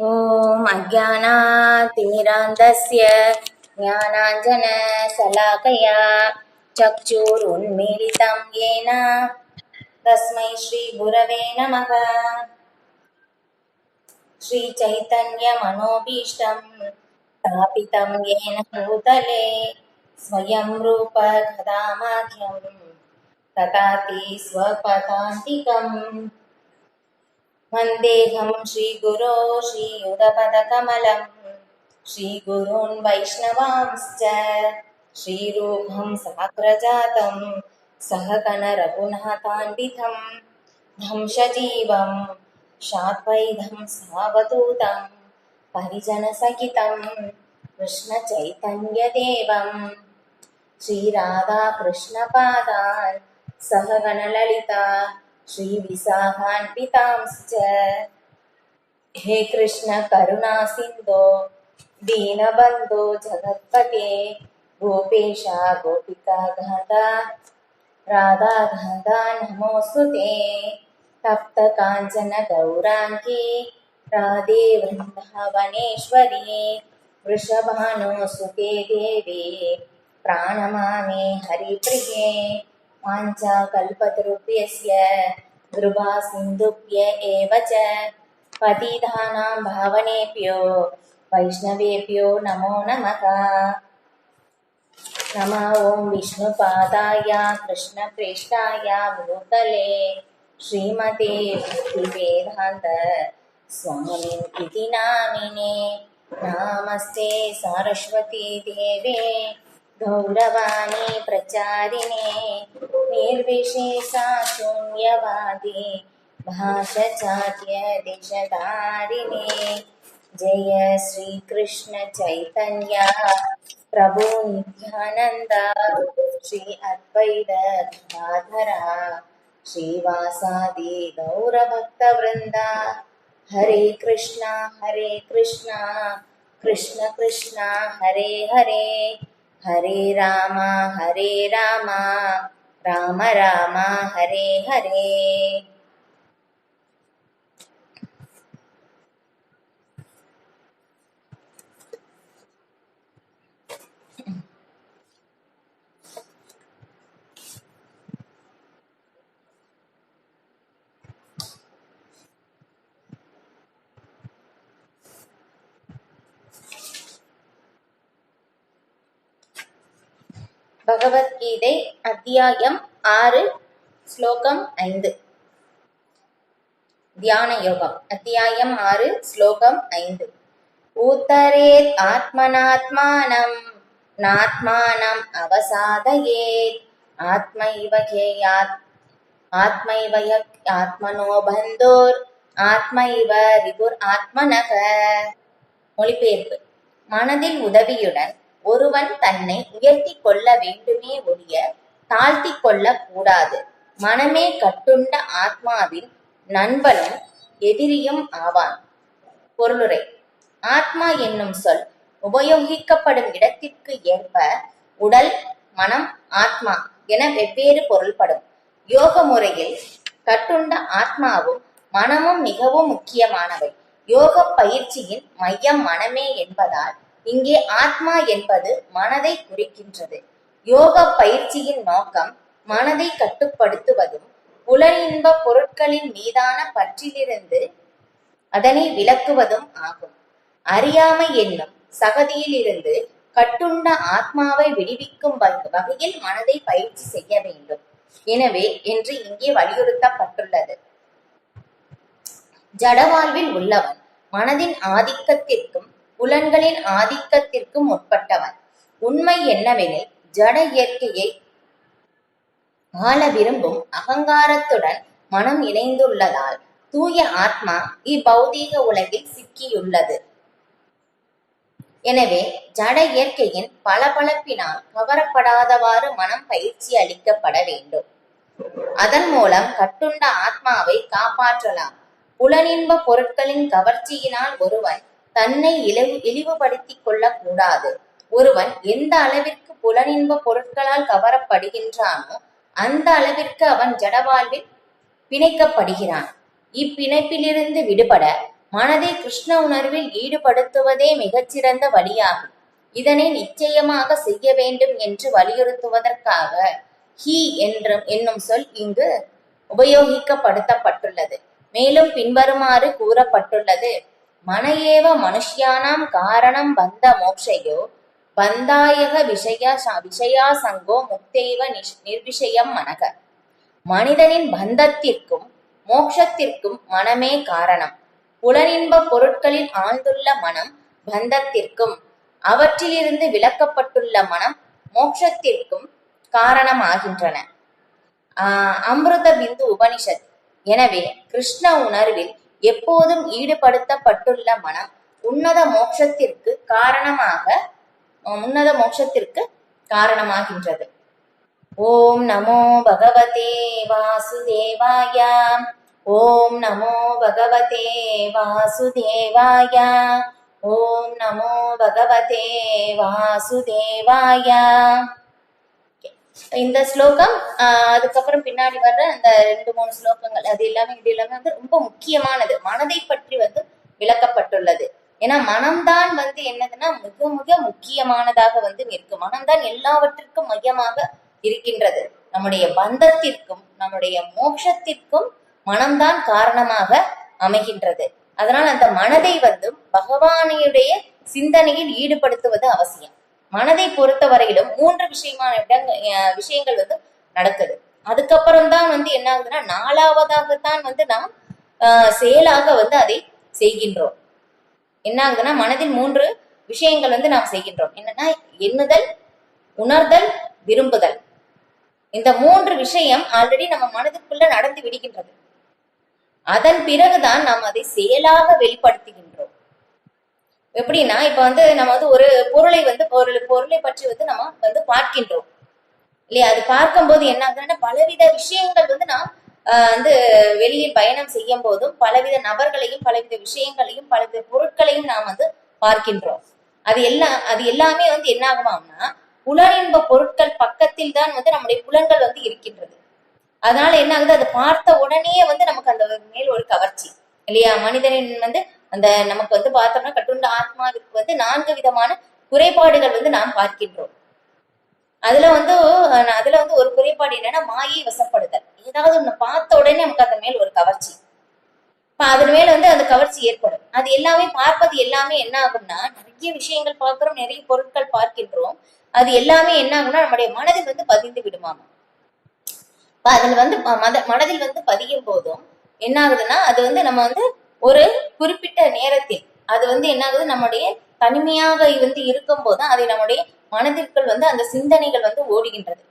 ॐ अज्ञानातिमिरान्धस्य ज्ञानाञ्जनशलाकया चक्षुरुन्मीलितं येन तस्मै श्रीगुरवे नमः। श्रीचैतन्यमनोभीष्टं स्थापितं येन भूतले स्वयं रूप कदामाख्यं तथाति स्वपदान्तिकम् वन्देऽहं श्रीगुरो श्रीयुगपदकमलं श्रीगुरून् वैष्णवांश्च श्रीरूपं साग्रजातं सहगणरघुनाथान्वितं धंसजीवं शाद्वैतं सावधूतं परिजनसहितं कृष्णचैतन्यदेवं श्रीराधाकृष्णपादान् सहगणललिता श्रीविशाखान्वितांश्च। हे कृष्ण करुणा सिन्धो दीनबन्धो जगत्पते गोपेशा गोपिका गाथा राधा गाथा नमोऽस्तुते। तप्त काञ्चन गौराङ्गी राधे वृन्दावनेश्वरी वृषभानुसुते देवी प्रणमामि हरिप्रिये। वाञ्छाकल्पतरुभ्यश्च कृपा सिन्धुभ्य एव च पतितानां पावनेभ्यो वैष्णवेभ्यो नमो नमः। नमः ॐ विष्णुपादाय कृष्णप्रेष्ठाय भूतले श्रीमते भक्तिवेदान्त स्वामिनिति नामिने। नमस्ते सरस्वती देवे गौरवाणी प्रचारिणे निर्विशेषा शून्यवादी भाषाचार्य देशधारिणे। जय श्री कृष्ण चैतन्य प्रभु नित्यानंद श्री अद्वैत गदाधरा श्रीवासादि गौरभक्तवृंदा। हरे कृष्णा कृष्ण कृष्णा हरे हरे हरे राम राम राम हरे हरे। பகவத்கீதை அத்தியாயம் 6 ஸ்லோகம் 5. தியான யோகம் அத்தியாயம் 6 ஸ்லோகம் 5. உத்தரேத் ஆத்மனாத்மானம் நாத்மானம் அவசாதயேத் ஆத்மைவ ஆத்மனோ பந்தோர் ஆத்மைவ ரிபுர் ஆத்மனக. மொழிபெயர்ப்பு. மனதின் உதவியுடன் ஒருவன் தன்னை உயர்த்தி கொள்ள வேண்டுமே ஒழிய தாழ்த்தி கொள்ள கூடாது. மனமே கட்டுண்ட ஆத்மாவின் நண்பனும் எதிரியும் ஆவான். பொருளுரை. ஆத்மா என்னும் சொல் உபயோகிக்கப்படும் இடத்திற்கு ஏற்ப உடல், மனம், ஆத்மா என வெவ்வேறு பொருள்படும். யோக முறையில் கட்டுண்ட ஆத்மாவும் மனமும் மிகவும் முக்கியமானவை. யோக பயிற்சியின் மையம் மனமே என்பதால் இங்கே ஆத்மா என்பது மனதை குறிக்கின்றது. யோக பயிற்சியின் நோக்கம் மனதை கட்டுப்படுத்துவதும் புலனின்ப பொருட்களின் மீதான பற்றிலிருந்து அதனை விலக்குவதும் ஆகும். அறியாமை என்னும் சகதியிலிருந்து கட்டுண்ட ஆத்மாவை விடுவிக்கும் வகையில் மனதை பயிற்சி செய்ய வேண்டும். எனவே என்று இங்கே வலியுறுத்தப்பட்டுள்ளது. ஜடவாழ்வில் உள்ளவன் மனதின் ஆதிக்கத்திற்கும் புலன்களின் ஆதிக்கத்திற்கும் உட்பட்டவன். உண்மை என்னவெனில் ஜட இயற்கையை ஆள விரும்பும் அகங்காரத்துடன் மனம் இணைந்துள்ளதால் தூய ஆத்மா இப்பௌதீக உலகில் சிக்கியுள்ளது. எனவே ஜட இயற்கையின் பளபளப்பினால் கவரப்படாதவாறு மனம் பயிற்சி அளிக்கப்பட வேண்டும். அதன் மூலம் கட்டுண்ட ஆத்மாவை காப்பாற்றலாம். புலனின்ப பொருட்களின் கவர்ச்சியினால் ஒருவன் தன்னை இழிவுபடுத்திக் கொள்ளக் கூடாது. ஒருவன் எந்த அளவிற்கு புலனின்ப பொருட்களால் கவரப்படுகின்றானோ அந்த அளவிற்கு அவன் ஜடவாழ்வில் பிணைக்கப்படுகிறான். இப்பிணைப்பிலிருந்து விடுபட மனதை கிருஷ்ண உணர்வில் ஈடுபடுத்துவதே மிகச்சிறந்த வழியாகும். இதனை நிச்சயமாக செய்ய வேண்டும் என்று வலியுறுத்துவதற்காக ஹி என்னும் சொல் இங்கு உபயோகிக்கப்படுத்தப்பட்டுள்ளது. மேலும் பின்வருமாறு கூறப்பட்டுள்ளது: மனஏவ மனுஷ்யானாம் காரணம் பந்த மோக்ஷயோ பந்தாயக விஷயாசங்கோ முக்தேவ நிர்விஷயம் மனக. மனிதனின் பந்தத்திற்கும் மோக்ஷத்திற்கும் மனமே காரணம். புலனின்ப பொருட்களில் ஆழ்ந்துள்ள மனம் பந்தத்திற்கும், அவற்றிலிருந்து விலக்கப்பட்டுள்ள மனம் மோக்ஷத்திற்கும் காரணமாகின்றன. அமிர்த பிந்து உபனிஷத். எனவே கிருஷ்ண உணர்வில் எப்போதும் ஈடுபடுத்தப்பட்டுள்ள மனம் உன்னத மோட்சத்திற்கு காரணமாகின்றது. ஓம் நமோ பகவதே வாசுதேவாய. ஓம் நமோ பகவதே வாசுதேவாய. ஓம் நமோ பகவதே வாசுதேவாய. இந்த ஸ்லோகம் அதுக்கப்புறம் பின்னாடி வர்ற அந்த 2-3 ஸ்லோகங்கள் அது எல்லாமே இது எல்லாமே வந்து ரொம்ப முக்கியமானது. மனதை பற்றி வந்து விளக்கப்பட்டுள்ளது. ஏன்னா மனம்தான் வந்து என்னதுன்னா மிக மிக முக்கியமானதாக வந்து இருக்கு. மனம்தான் எல்லாவற்றிற்கும் மையமாக இருக்கின்றது. நம்முடைய பந்தத்திற்கும் நம்முடைய மோட்சத்திற்கும் மனம்தான் காரணமாக அமைகின்றது. அதனால் அந்த மனதை வந்து பகவானுடைய சிந்தனையில் ஈடுபடுத்துவது அவசியம். மனதை பொறுத்த வரையிலும் 3 விஷயங்கள் வந்து நடக்குது. அதுக்கப்புறம் தான் வந்து என்ன ஆகுதுன்னா 4வதாகத்தான் வந்து நாம் செயலாக வந்து அதை செய்கின்றோம். என்ன ஆகுதுன்னா மனதில் 3 விஷயங்கள் வந்து நாம் செய்கின்றோம். என்னன்னா எண்ணுதல், உணர்தல், விரும்புதல். இந்த 3 விஷயம் ஆல்ரெடி நம்ம மனதுக்குள்ள நடந்து விடுகின்றது. அதன் பிறகுதான் நாம் அதை செயலாக வெளிப்படுத்துகின்றோம். எப்படின்னா இப்ப வந்து நம்ம வந்து ஒரு பொருளை பற்றி வந்து நம்ம வந்து பார்க்கின்றோம் இல்லையா? அது பார்க்கும்போது என்ன ஆகுதுன்னா பலவித விஷயங்கள் வந்து நாம் வந்து வெளியில் பயணம் செய்யும் போதும் பலவித நபர்களையும் பலவித விஷயங்களையும் பலவித பொருட்களையும் நாம் வந்து பார்க்கின்றோம். அது எல்லாமே வந்து என்ன ஆகுமாம்னா புலனின்ப பொருட்கள் பக்கத்தில் தான் வந்து நம்முடைய புலன்கள் வந்து இருக்கின்றது. அதனால என்ன ஆகுது, அதை பார்த்த உடனே வந்து நமக்கு அந்த மேல் ஒரு கவர்ச்சி இல்லையா? மனிதனின் வந்து அந்த நமக்கு வந்து பார்த்தோம்னா கட்டுண்ட ஆத்மாவிற்கு வந்து 4 விதமான குறைபாடுகள் வந்து நாம் பார்க்கின்றோம். அதுல வந்து ஒரு குறைபாடு என்னன்னா மாயை வசப்படுதல். ஏதாவது ஒண்ணு பார்த்த உடனே நமக்கு அந்த மேல் ஒரு கவர்ச்சி, அதன் மேல வந்து அந்த கவர்ச்சி ஏற்படும். அது எல்லாமே பார்ப்பது எல்லாமே என்ன ஆகும்னா நிறைய விஷயங்கள் பார்க்கிறோம், நிறைய பொருட்கள் பார்க்கின்றோம். அது எல்லாமே என்ன ஆகும்னா நம்முடைய மனதில் வந்து பதிந்து விடுமாமா. அதுல வந்து மனதில் வந்து பதியும் போதும் என்ன ஆகுதுன்னா அது வந்து நம்ம வந்து ஒரு குறிப்பிட்ட நேரத்தில் அது வந்து என்ன ஆகுது, நம்முடைய தனிமையாக வந்து இருக்கும் போது அதை நம்முடைய மனதிற்குள் வந்து அந்த சிந்தனைகள் வந்து ஓடுகின்றது.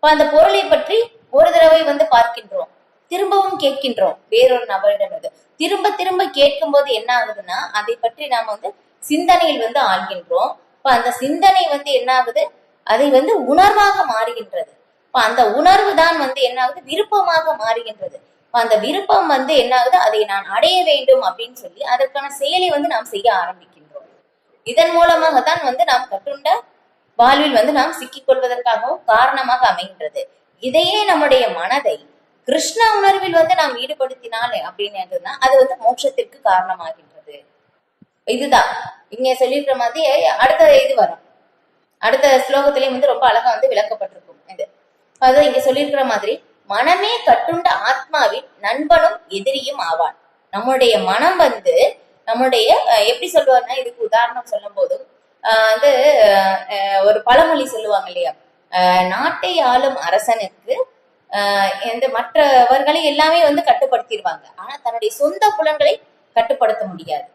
அந்த பொருளை பற்றி ஒரு தடவை வந்து பார்க்கின்றோம், திரும்பவும் கேட்கின்றோம் வேறொரு நபரிடம். திரும்ப திரும்ப கேட்கும் போது என்ன ஆகுதுன்னா அதை பற்றி நாம வந்து சிந்தனையில் வந்து ஆள்கின்றோம். அந்த சிந்தனை வந்து என்ன ஆகுது, அதை வந்து உணர்வாக மாறுகின்றது. அந்த உணர்வு தான் வந்து என்ன ஆகுது, விருப்பமாக மாறுகின்றது. அந்த விருப்பம் வந்து என்ன ஆகுது, அதை நான் அடைய வேண்டும் அப்படின்னு சொல்லி அதற்கான செயலை வந்து நாம் செய்ய ஆரம்பிக்கின்றோம். இதன் மூலமாக தான் வந்து நாம் கற்றுண்ட வாழ்வில் வந்து நாம் சிக்கிக் கொள்வதற்காகவும் காரணமாக அமைகின்றது. இதையே நம்முடைய மனதை கிருஷ்ண உணர்வில் வந்து நாம் ஈடுபடுத்தினாலே அப்படின்னு அது வந்து மோட்சத்திற்கு காரணமாகின்றது. இதுதான் இங்க சொல்லிருக்கிற மாதிரி அடுத்த இது வரும். அடுத்த ஸ்லோகத்திலேயும் வந்து ரொம்ப அழகா வந்து விளக்கப்பட்டிருக்கும் இது. அது இங்க சொல்லியிருக்கிற மாதிரி மனமே கட்டுண்ட ஆத்மாவின் நண்பனும் எதிரியும் ஆவான். நம்முடைய மனம் வந்து நம்முடைய எப்படி சொல்லுவாருன்னா, இதுக்கு உதாரணம் சொல்லும் போதும் வந்து ஒரு பழமொழி சொல்லுவாங்க இல்லையா, நாட்டை ஆளும் அரசனுக்கு மற்றவர்களை எல்லாமே வந்து கட்டுப்படுத்திடுவாங்க, ஆனா தன்னுடைய சொந்த புலன்களை கட்டுப்படுத்த முடியாது.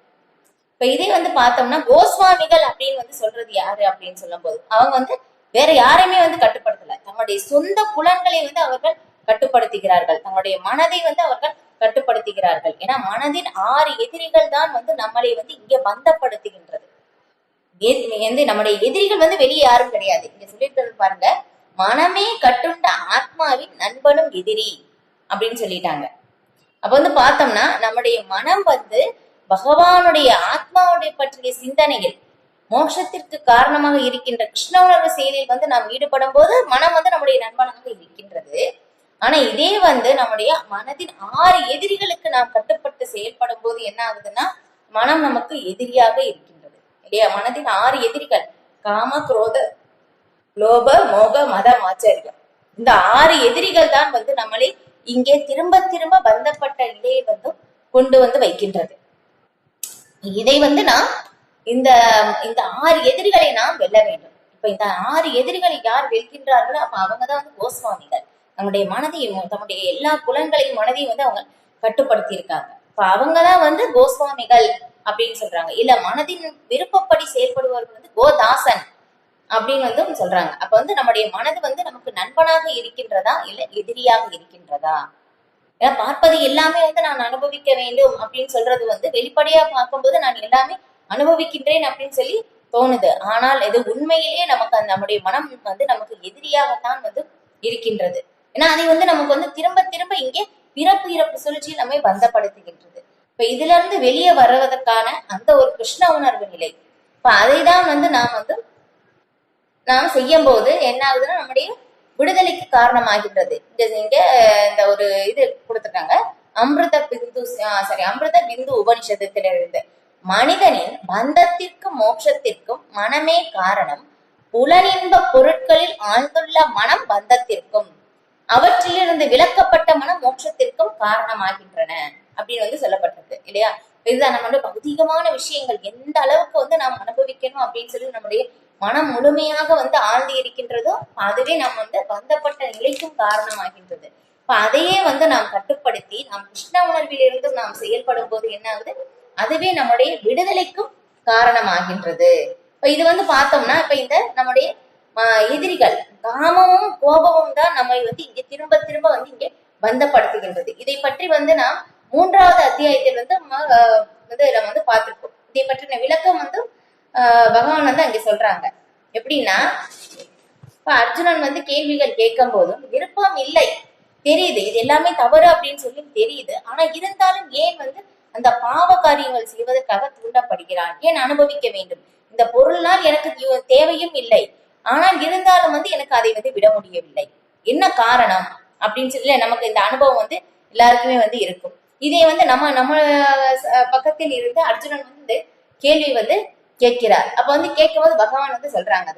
இப்ப இதே வந்து பார்த்தோம்னா கோஸ்வாமிகள் அப்படின்னு வந்து சொல்றது யாரு அப்படின்னு சொல்லும் போது அவங்க வந்து வேற யாரையுமே வந்து கட்டுப்படுத்தல, தங்களுடைய சொந்த புலன்களை வந்து அவர்கள் கட்டுப்படுத்துகிறார்கள், தங்களுடைய மனதை வந்து அவர்கள் கட்டுப்படுத்துகிறார்கள். ஏன்னா மனதின் 6 எதிரிகள் தான் வந்து நம்மளை வந்து இங்க பந்தப்படுத்துகின்றது. நம்முடைய எதிரிகள் வந்து வெளியே யாரும் கிடையாது. இங்க சொல்லிட்டு பாருங்க, மனமே கட்டுண்ட ஆத்மாவின் நண்பனும் எதிரி அப்படின்னு சொல்லிட்டாங்க. அப்ப வந்து பார்த்தோம்னா நம்முடைய மனம் வந்து பகவானுடைய ஆத்மாவுடைய பற்றிய சிந்தனைகள் மோட்சத்திற்கு காரணமாக இருக்கின்ற கிருஷ்ண உணர்வு செயலில் வந்து நாம் ஈடுபடும் போது மனம் வந்து நம்முடைய நண்பனாக இருக்கின்றது. ஆனா இதே வந்து நம்முடைய மனதின் 6 எதிரிகளுக்கு நாம் கட்டுப்பட்டு செயல்படும் போது என்ன ஆகுதுன்னா மனம் நமக்கு எதிரியாக இருக்கின்றது இல்லையா? மனதின் 6 எதிரிகள் காம, குரோத, லோப, மோக, மத, ஆச்சரியம். இந்த 6 எதிரிகள் தான் வந்து நம்மளை இங்கே திரும்ப திரும்ப பந்தப்பட்ட நிலையை வந்து கொண்டு வந்து வைக்கின்றது. இதை வந்து நாம் இந்த இந்த 6 எதிரிகளை நாம் வெல்ல வேண்டும். இப்ப இந்த 6 எதிரிகளை யார் வெல்கின்றார்களோ அப்ப அவங்கதான் வந்து கோஸ்வாமிகள். நம்முடைய மனதையும் தம்முடைய எல்லா புலன்களையும் மனதையும் வந்து அவங்க கட்டுப்படுத்தி இருக்காங்க. இப்ப அவங்கதான் வந்து கோஸ்வாமிகள் அப்படின்னு சொல்றாங்க. இல்ல மனதின் விருப்பப்படி செயல்படுபவர்கள் வந்து கோதாசன் அப்படின்னு வந்து சொல்றாங்க. அப்ப வந்து நம்முடைய மனது வந்து நமக்கு நண்பனாக இருக்கின்றதா இல்ல எதிரியாக இருக்கின்றதா? ஏன்னா பார்ப்பது எல்லாமே வந்து நான் அனுபவிக்க வேண்டும் அப்படின்னு சொல்றது வந்து வெளிப்படையா பார்க்கும்போது நான் எல்லாமே அனுபவிக்கின்றேன் அப்படின்னு சொல்லி தோணுது. ஆனால் இது உண்மையிலேயே நமக்கு நம்முடைய மனம் வந்து நமக்கு எதிரியாகத்தான் வந்து இருக்கின்றது. ஏன்னா அதை வந்து நமக்கு வந்து திரும்ப திரும்ப இங்கே பிறப்பு இறப்பு சுழற்சியில் நம்மை பந்தப்படுத்துகின்றது. இப்ப இதுல இருந்து வெளியே வருவதற்கான அந்த ஒரு கிருஷ்ண உணர்வு நிலை, இப்ப அதைதான் வந்து நாம் செய்யும் போது என்ன ஆகுதுன்னா நம்முடைய விடுதலைக்கு காரணமாகின்றது. இங்க இந்த ஒரு இது கொடுத்துருக்காங்க, அமிர்த பிந்து உபனிஷத்திலிருந்து மனிதனின் பந்தத்திற்கும் மோட்சத்திற்கும் மனமே காரணம். புலனின்ப பொருட்களில் ஆழ்ந்துள்ள மனம் பந்தத்திற்கும், அவற்றிலிருந்து விலக்கப்பட்ட மனம் மோட்சத்திற்கும் காரணமாகின்றன அப்படின்னு வந்து சொல்லப்பட்டிருக்கு இல்லையா? இதுதான் நம்ம வந்து பௌதிகமான விஷயங்கள் எந்த அளவுக்கு வந்து நாம் அனுபவிக்கணும் அப்படின்னு சொல்லி நம்முடைய மனம் முழுமையாக வந்து ஆழ்ந்து இருக்கின்றதோ அதுவே நாம் வந்து பந்தப்பட்ட நிலைக்கும் காரணமாகின்றது. இப்ப அதையே வந்து நாம் கட்டுப்படுத்தி நாம் கிருஷ்ண உணர்விலிருந்து நாம் செயல்படும் போது என்ன ஆகுது, அதுவே நம்முடைய விடுதலைக்கும் காரணமாகின்றது. இப்ப இது வந்து பார்த்தோம்னா இப்ப இந்த நம்முடைய எதிரிகள் காமமும் கோபமும் தான் நம்மை வந்து இங்க திரும்ப திரும்ப வந்து இங்க பந்தப்படுத்துகின்றது. இதை பற்றி வந்து நாம் 3வது அத்தியாயத்தில் வந்து நம்ம வந்து பார்த்திருக்கோம். இதை பற்றின விளக்கம் வந்து பகவான் வந்து அங்க சொல்றாங்க. எப்படின்னா இப்ப அர்ஜுனன் வந்து கேள்விகள் கேட்கும் போதும் விருப்பம் இல்லை, தெரியுது இது எல்லாமே தவறு அப்படின்னு சொல்லி தெரியுது. ஆனா இருந்தாலும் ஏன் வந்து அந்த பாவ காரியங்கள் செய்வதற்காக தூண்டப்படுகிறான்? ஏன் அனுபவிக்க வேண்டும்? இந்த பொருள்னால் எனக்கு தேவையும் இல்லை, ஆனால் இருந்தாலும் வந்து எனக்கு அதை வந்து விட முடியவில்லை, என்ன காரணம் அப்படின்னு சொல்லி நமக்கு இந்த அனுபவம் வந்து எல்லாருக்குமே வந்து இருக்கும். இதை வந்து நம்ம பக்கத்தில் இருந்து அர்ஜுனன் வந்து கேள்வி வந்து கேட்கிறார். அப்ப வந்து கேட்கும் போது பகவான் வந்து சொல்றாங்க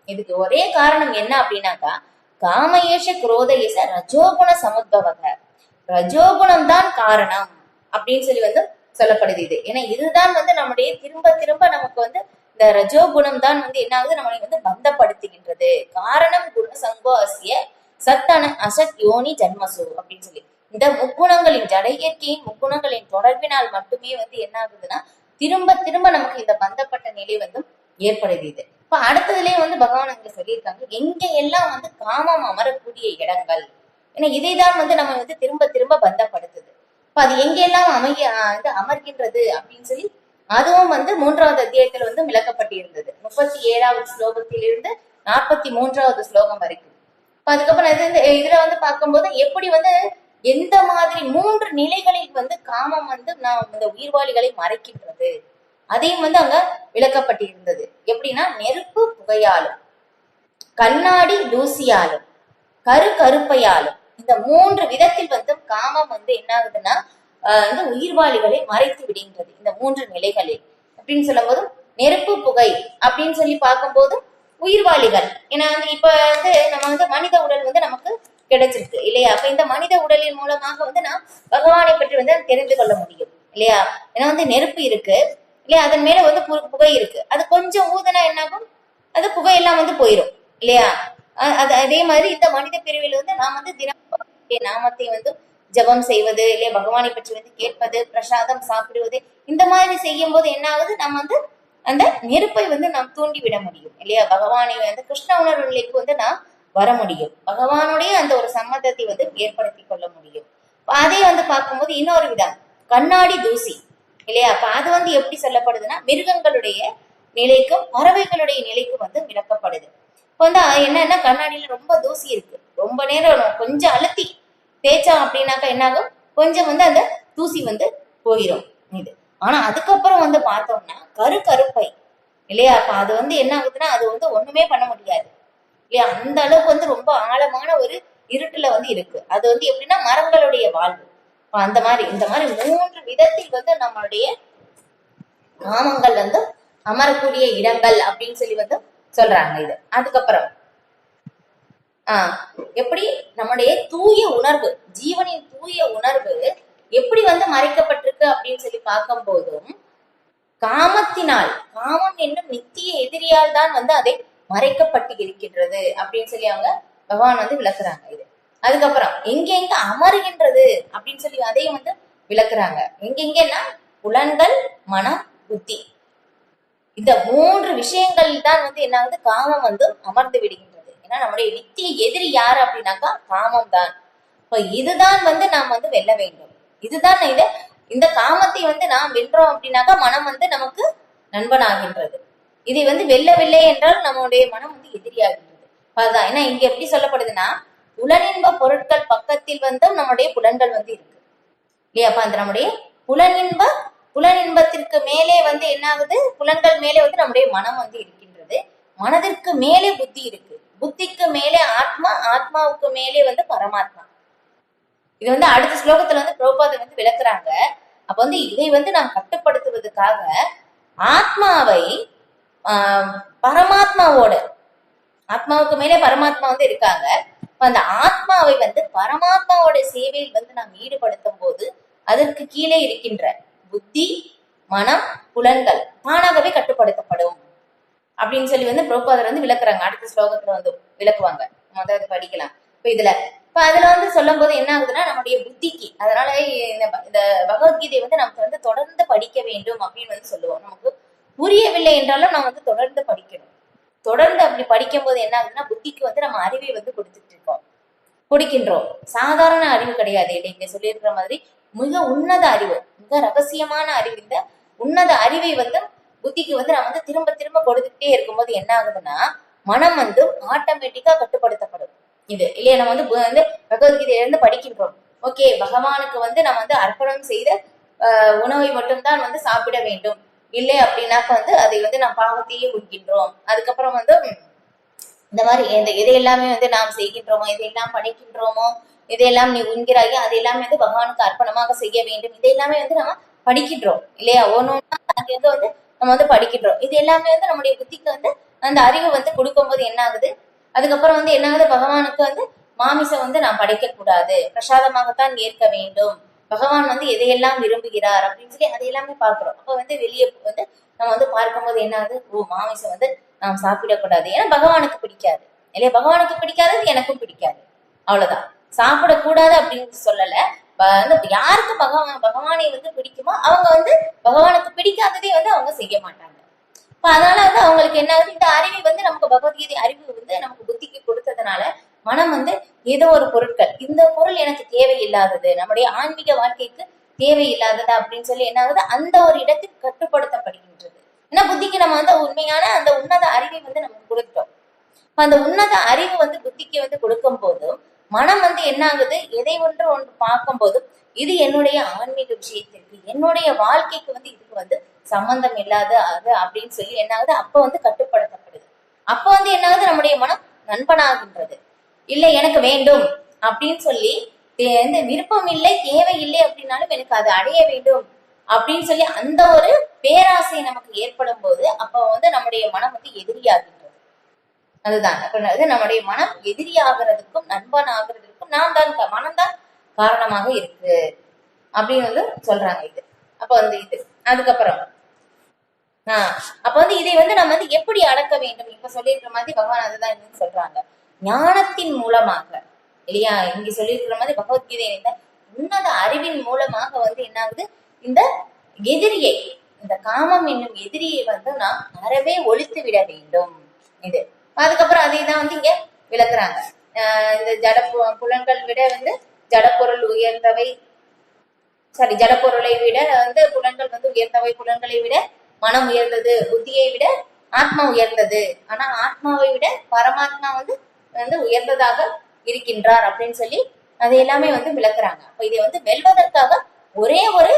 இதுக்கு ஒரே காரணம் என்ன அப்படின்னாக்கா காமயேஷ குரோதயேச ரஜோகுண சமுத்பவக, ரஜோகுணம் தான் காரணம் அப்படின்னு சொல்லி வந்து சொல்லப்படுது. இது ஏன்னா இதுதான் வந்து நம்முடைய திரும்ப திரும்ப நமக்கு வந்து இந்த ரஜோகுணம் தான் வந்து என்ன ஆகுது, நம்மளை வந்து பந்தப்படுத்துகின்றது. காரணம் குண சங்கோ அசிய சத்தன அசத் யோனி ஜன்மசு அப்படின்னு சொல்லி இந்த முக்குணங்களின் ஜட இயற்கையின் முக்குணங்களின் தொடர்பினால் மட்டுமே வந்து என்ன ஆகுதுன்னா திரும்ப திரும்ப நமக்கு இந்த பந்தப்பட்ட நிலை வந்து ஏற்படுது. இப்ப அடுத்ததுலயே வந்து பகவான் அங்க சொல்லியிருக்காங்க, எங்க எல்லாம் வந்து காமம் அமரக்கூடிய இடங்கள், ஏன்னா இதைதான் வந்து நம்ம வந்து திரும்ப திரும்ப பந்தப்படுத்துது. இப்ப அது எங்கெல்லாம் அமர்கின்றது அப்படின்னு சொல்லி அதுவும் வந்து 3வது அத்தியாயத்துல வந்து விளக்கப்பட்டிருந்தது. 37வது ஸ்லோகத்திலிருந்து 43வது ஸ்லோகம் வரைக்கும். இப்ப அதுக்கப்புறம் இதுல வந்து பார்க்கும்போது எப்படி வந்து எந்த மாதிரி 3 நிலைகளில் வந்து காமம் வந்து நாம் இந்த உயிர்வாளிகளை மறைக்கின்றது அதையும் வந்து அங்க விளக்கப்பட்டிருந்தது. எப்படின்னா நெருப்பு புகையாலும், கண்ணாடி தூசியாலும், கருப்பையாலும், இந்த 3 விதத்தில் வந்து காமம் வந்து என்ன ஆகுதுன்னா உயிர்வாளிகளை மறைத்து விடுகின்றது. இந்த 3 நிலைகளில் அப்படின்னு சொல்லும் போது நெருப்பு புகை அப்படின்னு சொல்லி பார்க்கும்போது உயிர்வாளிகள், ஏன்னா வந்து இப்ப வந்து நம்ம வந்து மனித உடல் வந்து நமக்கு கிடைச்சிருக்கு இல்லையா? அப்ப இந்த மனித உடலின் மூலமாக வந்து நான் பகவானை பற்றி வந்து தெரிந்து கொள்ள முடியும் இல்லையா? ஏன்னா வந்து நெருப்பு இருக்கு இல்லையா, அதன் மேல வந்து புகை இருக்கு, அது கொஞ்சம் ஊதுனா என்னாகும், அது புகையெல்லாம் வந்து போயிடும் இல்லையா? அதே மாதிரி இந்த மனித பிரிவில் வந்து நாம் வந்து தினம் நாமத்தை வந்து ஜபம் செய்வது இல்லையா, பகவானை பற்றி வந்து கேட்பது, பிரசாதம் சாப்பிடுவது, இந்த மாதிரி செய்யும் போது என்ன ஆகுது, நம்ம வந்து அந்த நெருப்பை வந்து நாம் தூண்டி விட முடியும் இல்லையா? பகவானை வந்து கிருஷ்ண உணர்வு நிலைக்கு வந்து நாம் வர முடியும், பகவானுடைய அந்த ஒரு சம்மதத்தை வந்து ஏற்படுத்தி கொள்ள முடியும். அதே வந்து பார்க்கும்போது இன்னொரு விதம் கண்ணாடி தூசி இல்லையா? அப்ப அது வந்து எப்படி சொல்லப்படுதுன்னா மிருகங்களுடைய நிலைக்கும் பறவைகளுடைய நிலைக்கும் வந்து விளக்கப்படுது. இப்ப வந்து என்னன்னா கண்ணாடியில ரொம்ப தூசி இருக்கு, ரொம்ப நேரம் கொஞ்சம் அழுத்தி தேய்ச்சோம் அப்படின்னாக்கா என்னாகும், கொஞ்சம் வந்து அந்த தூசி வந்து போயிடும் இது. ஆனா அதுக்கப்புறம் வந்து பார்த்தோம்னா கருப்பை இல்லையா? அப்ப அது வந்து என்ன ஆகுதுன்னா அது வந்து ஒண்ணுமே பண்ண முடியாது இல்லையா? அந்த அளவுக்கு வந்து ரொம்ப ஆழமான ஒரு இருட்டுல வந்து இருக்கு. அது வந்து எப்படின்னா மரங்களுடைய வாழ்வு. அந்த மாதிரி இந்த மாதிரி 3 விதத்தில் வந்து நம்மளுடைய காமங்கள் வந்து அமரக்கூடிய இடங்கள் அப்படின்னு சொல்லி வந்து சொல்றாங்க இது. அதுக்கப்புறம் எப்படி நம்முடைய தூய உணர்வு, ஜீவனின் தூய உணர்வு எப்படி வந்து மறைக்கப்பட்டிருக்கு அப்படின்னு சொல்லி பார்க்கும் போதும் காமத்தினால், காமம் என்னும் நித்திய எதிரியால் தான் வந்து அதை மறைக்கப்பட்டு இருக்கின்றது அப்படின்னு சொல்லி அவங்க பகவான் வந்து விளக்குறாங்க இது. அதுக்கப்புறம் எங்கெங்க அமருகின்றது அப்படின்னு சொல்லி அதையும் வந்து விளக்குறாங்க. எங்கெங்கன்னா புலன்கள், மனம், புத்தி, இந்த 3 விஷயங்கள் தான் வந்து என்ன ஆகுது, காமம் வந்து அமர்ந்து விடுகின்றது. ஏன்னா நம்முடைய நித்திய எதிரி யாரு அப்படின்னாக்கா காமம் தான். இப்ப இதுதான் வந்து நாம் வந்து வெல்ல வேண்டும். இதுதான் இந்த காமத்தை வந்து நாம் வென்றோம் அப்படின்னாக்கா மனம் வந்து நமக்கு நண்பனாகின்றது. இதை வந்து வெல்லவில்லை என்றால் நம்முடைய மனம் வந்து எதிரியாகின்றது. அதுதான் ஏன்னா இங்க எப்படி சொல்லப்படுதுன்னா, புலனின்ப பொருட்கள் பக்கத்தில் வந்து நம்முடைய புலன்கள் வந்து இருக்கு இல்லையா? அப்ப அந்த நம்முடைய புலனின்பத்திற்கு மேலே வந்து என்ன ஆகுது, புலன்கள் மேலே வந்து நம்முடைய மனம் வந்து இருக்கின்றது. மனதிற்கு மேலே புத்தி இருக்கு. புத்திக்கு மேலே ஆத்மா, ஆத்மாவுக்கு மேலே வந்து பரமாத்மா. இது வந்து அடுத்த ஸ்லோகத்துல வந்து பிரபுபாதர் வந்து விளக்குறாங்க. அப்ப வந்து இதை வந்து நாம் கட்டுப்படுத்துவதற்காக ஆத்மாவை பரமாத்மாவோட, ஆத்மாவுக்கு மேலே பரமாத்மா வந்து இருக்காங்க. அந்த ஆத்மாவை வந்து பரமாத்மாவோட சேவையில் வந்து நாம் ஈடுபடுத்தும் போது அதற்கு கீழே இருக்கின்ற புத்தி, மனம், புலன்கள் தானாகவே கட்டுப்படுத்தப்படும் அப்படின்னு சொல்லி வந்து பிரபுபாதர் வந்து விளக்குறாங்க. அடுத்த ஸ்லோகத்துல வந்து விளக்குவாங்க. முதல்ல படிக்கலாம். இப்ப அதுல வந்து சொல்லும் போது என்ன ஆகுதுன்னா, நம்முடைய புத்திக்கு, அதனால இந்த பகவத்கீதை வந்து நமக்கு வந்து தொடர்ந்து படிக்க வேண்டும் அப்படின்னு வந்து சொல்லுவோம். நமக்கு புரியவில்லை என்றாலும் நம்ம வந்து தொடர்ந்து படிக்கணும். தொடர்ந்து அப்படி படிக்கும் போது என்ன ஆகுதுன்னா, புத்திக்கு வந்து நம்ம அறிவை வந்து கொடுக்கின்றோம். சாதாரண அறிவு கிடையாது. இங்க சொல்லியிருக்கிற மாதிரி மிக உன்னத அறிவு, மிக ரகசியமான அறிவு. இந்த உன்னத அறிவை வந்து புத்திக்கு வந்து நம்ம வந்து திரும்ப திரும்ப கொடுத்துட்டே இருக்கும்போது என்ன ஆகுதுன்னா, மனம் வந்து ஆட்டோமேட்டிக்கா கட்டுப்படுத்தப்படும். இது இல்லையா? நம்ம வந்து பகவத்கீதையிலிருந்து படிக்கின்றோம். ஓகே, பகவானுக்கு வந்து நம்ம வந்து அர்ப்பணம் செய்த உணவை மட்டும்தான் வந்து சாப்பிட வேண்டும். இல்லை அப்படின்னாக்க வந்து அதை வந்து நாம் பாவத்தையே உண்கின்றோம். அதுக்கப்புறம் வந்து இந்த மாதிரி எதை எல்லாமே வந்து நாம் செய்கின்றோமோ, எதையெல்லாம் படைக்கின்றோமோ, இதையெல்லாம் நீ உண்கிறாயோ அதை எல்லாமே வந்து பகவானுக்கு அர்ப்பணமாக செய்ய வேண்டும். இதை எல்லாமே வந்து நம்ம படிக்கின்றோம் இல்லையா? ஒன்னொன்னா அங்கிருந்து வந்து நம்ம வந்து படிக்கின்றோம். இது எல்லாமே வந்து நம்முடைய புத்திக்கு வந்து அந்த அறிவு வந்து கொடுக்கும் போது என்ன ஆகுது, அதுக்கப்புறம் வந்து என்ன ஆகுது, பகவானுக்கு வந்து மாமிசம் வந்து நாம் படைக்க கூடாது, பிரசாதமாகத்தான் ஏற்க வேண்டும். பகவான் வந்து எதையெல்லாம் விரும்புகிறார் அப்படின்னு சொல்லி அதை எல்லாமே பார்க்கிறோம். அப்ப வந்து வெளியே வந்து நம்ம வந்து பார்க்கும்போது என்ன ஆகுது, மாமிசம் வந்து நாம் சாப்பிடக்கூடாது, ஏன்னா பகவானுக்கு பிடிக்காது இல்லையா? பகவானுக்கு பிடிக்காதது எனக்கும் பிடிக்காது, அவ்வளவுதான். சாப்பிடக்கூடாது அப்படின்னு சொல்லல. யாருக்கு பகவானை வந்து பிடிக்குமோ அவங்க வந்து பகவானுக்கு பிடிக்காததே வந்து அவங்க செய்ய மாட்டாங்க. அதனால வந்து அவங்களுக்கு என்ன ஆகுது, இந்த அறிவை வந்து நமக்கு பகவத்கீதை அறிவு வந்து நமக்கு புத்திக்கு கொடுத்ததுனால மனம் வந்து ஏதோ ஒரு பொருட்கள், இந்த பொருள் எனக்கு தேவையில்லாதது, நம்முடைய ஆன்மீக வாழ்க்கைக்கு தேவையில்லாதது அப்படின்னு சொல்லி என்ன ஆகுது, அந்த ஒரு இடத்தில் கட்டுப்படுத்தப்படுகின்றது. ஏன்னா புத்திக்கு நம்ம வந்து உண்மையான அந்த உன்னத அறிவை வந்து நமக்கு கொடுத்தோம். அந்த உன்னத அறிவு வந்து புத்திக்கு வந்து கொடுக்கும் போதும் மனம் வந்து என்ன ஆகுது, எதை ஒன்று பார்க்கும் போதும் இது என்னுடைய ஆன்மீக விஷயத்திற்கு, என்னுடைய வாழ்க்கைக்கு வந்து இதுக்கு வந்து சம்பந்தம் இல்லாத அது அப்படின்னு சொல்லி என்ன ஆகுது, அப்ப வந்து கட்டுப்படுத்தப்படுது. அப்ப வந்து என்ன ஆகுது, நம்முடைய மனம் நண்பனாகின்றது. இல்லை எனக்கு வேண்டும் அப்படின்னு சொல்லி விருப்பம் இல்லை, தேவையில்லை அப்படின்னாலும் எனக்கு அதை அடைய வேண்டும் அப்படின்னு சொல்லி அந்த ஒரு பேராசை நமக்கு ஏற்படும் போது அப்ப வந்து நம்முடைய மனம் வந்து எதிரியாகின்றது. அதுதான் நம்முடைய மனம் எதிரியாகிறதுக்கும் நண்பன் ஆகிறதுக்கும் மனம்தான் காரணமாக இருக்கு அப்படின்னு வந்து சொல்றாங்க இது. அப்ப வந்து இது அதுக்கப்புறம் அப்ப வந்து இதை வந்து நம்ம வந்து எப்படி அடக்க வேண்டும், இப்ப சொல்லியிருக்கிற மாதிரி பகவான் அதுதான் என்னன்னு சொல்றாங்க, ஞானத்தின் மூலமாக இல்லையா? இங்க சொல்லியிருக்கிற மாதிரி பகவத்கீதை உன்னத அறிவின் மூலமாக வந்து என்ன ஆகுது, இந்த எதிரியை, இந்த காமம் என்னும் எதிரியை வந்து நாம் அறவே ஒழித்து விட வேண்டும். இது அதுக்கப்புறம் அதை தான் வந்து இங்க விளக்குறாங்க. இந்த புலன்கள் விட வந்து ஜடப்பொருள் உயர்ந்தவை, ஜடப்பொருளை விட வந்து புலன்கள் வந்து உயர்ந்தவை, புலன்களை விட மனம் உயர்ந்தது, புத்தியை விட ஆத்மா உயர்ந்தது, ஆனா ஆத்மாவை விட பரமாத்மா வந்து உயர்ந்ததாக இருக்கின்றார் அப்படின்னு சொல்லி அது எல்லாமே வந்து விளக்குறாங்க. அப்ப இதை வந்து வெல்வதற்காக ஒரே ஒரு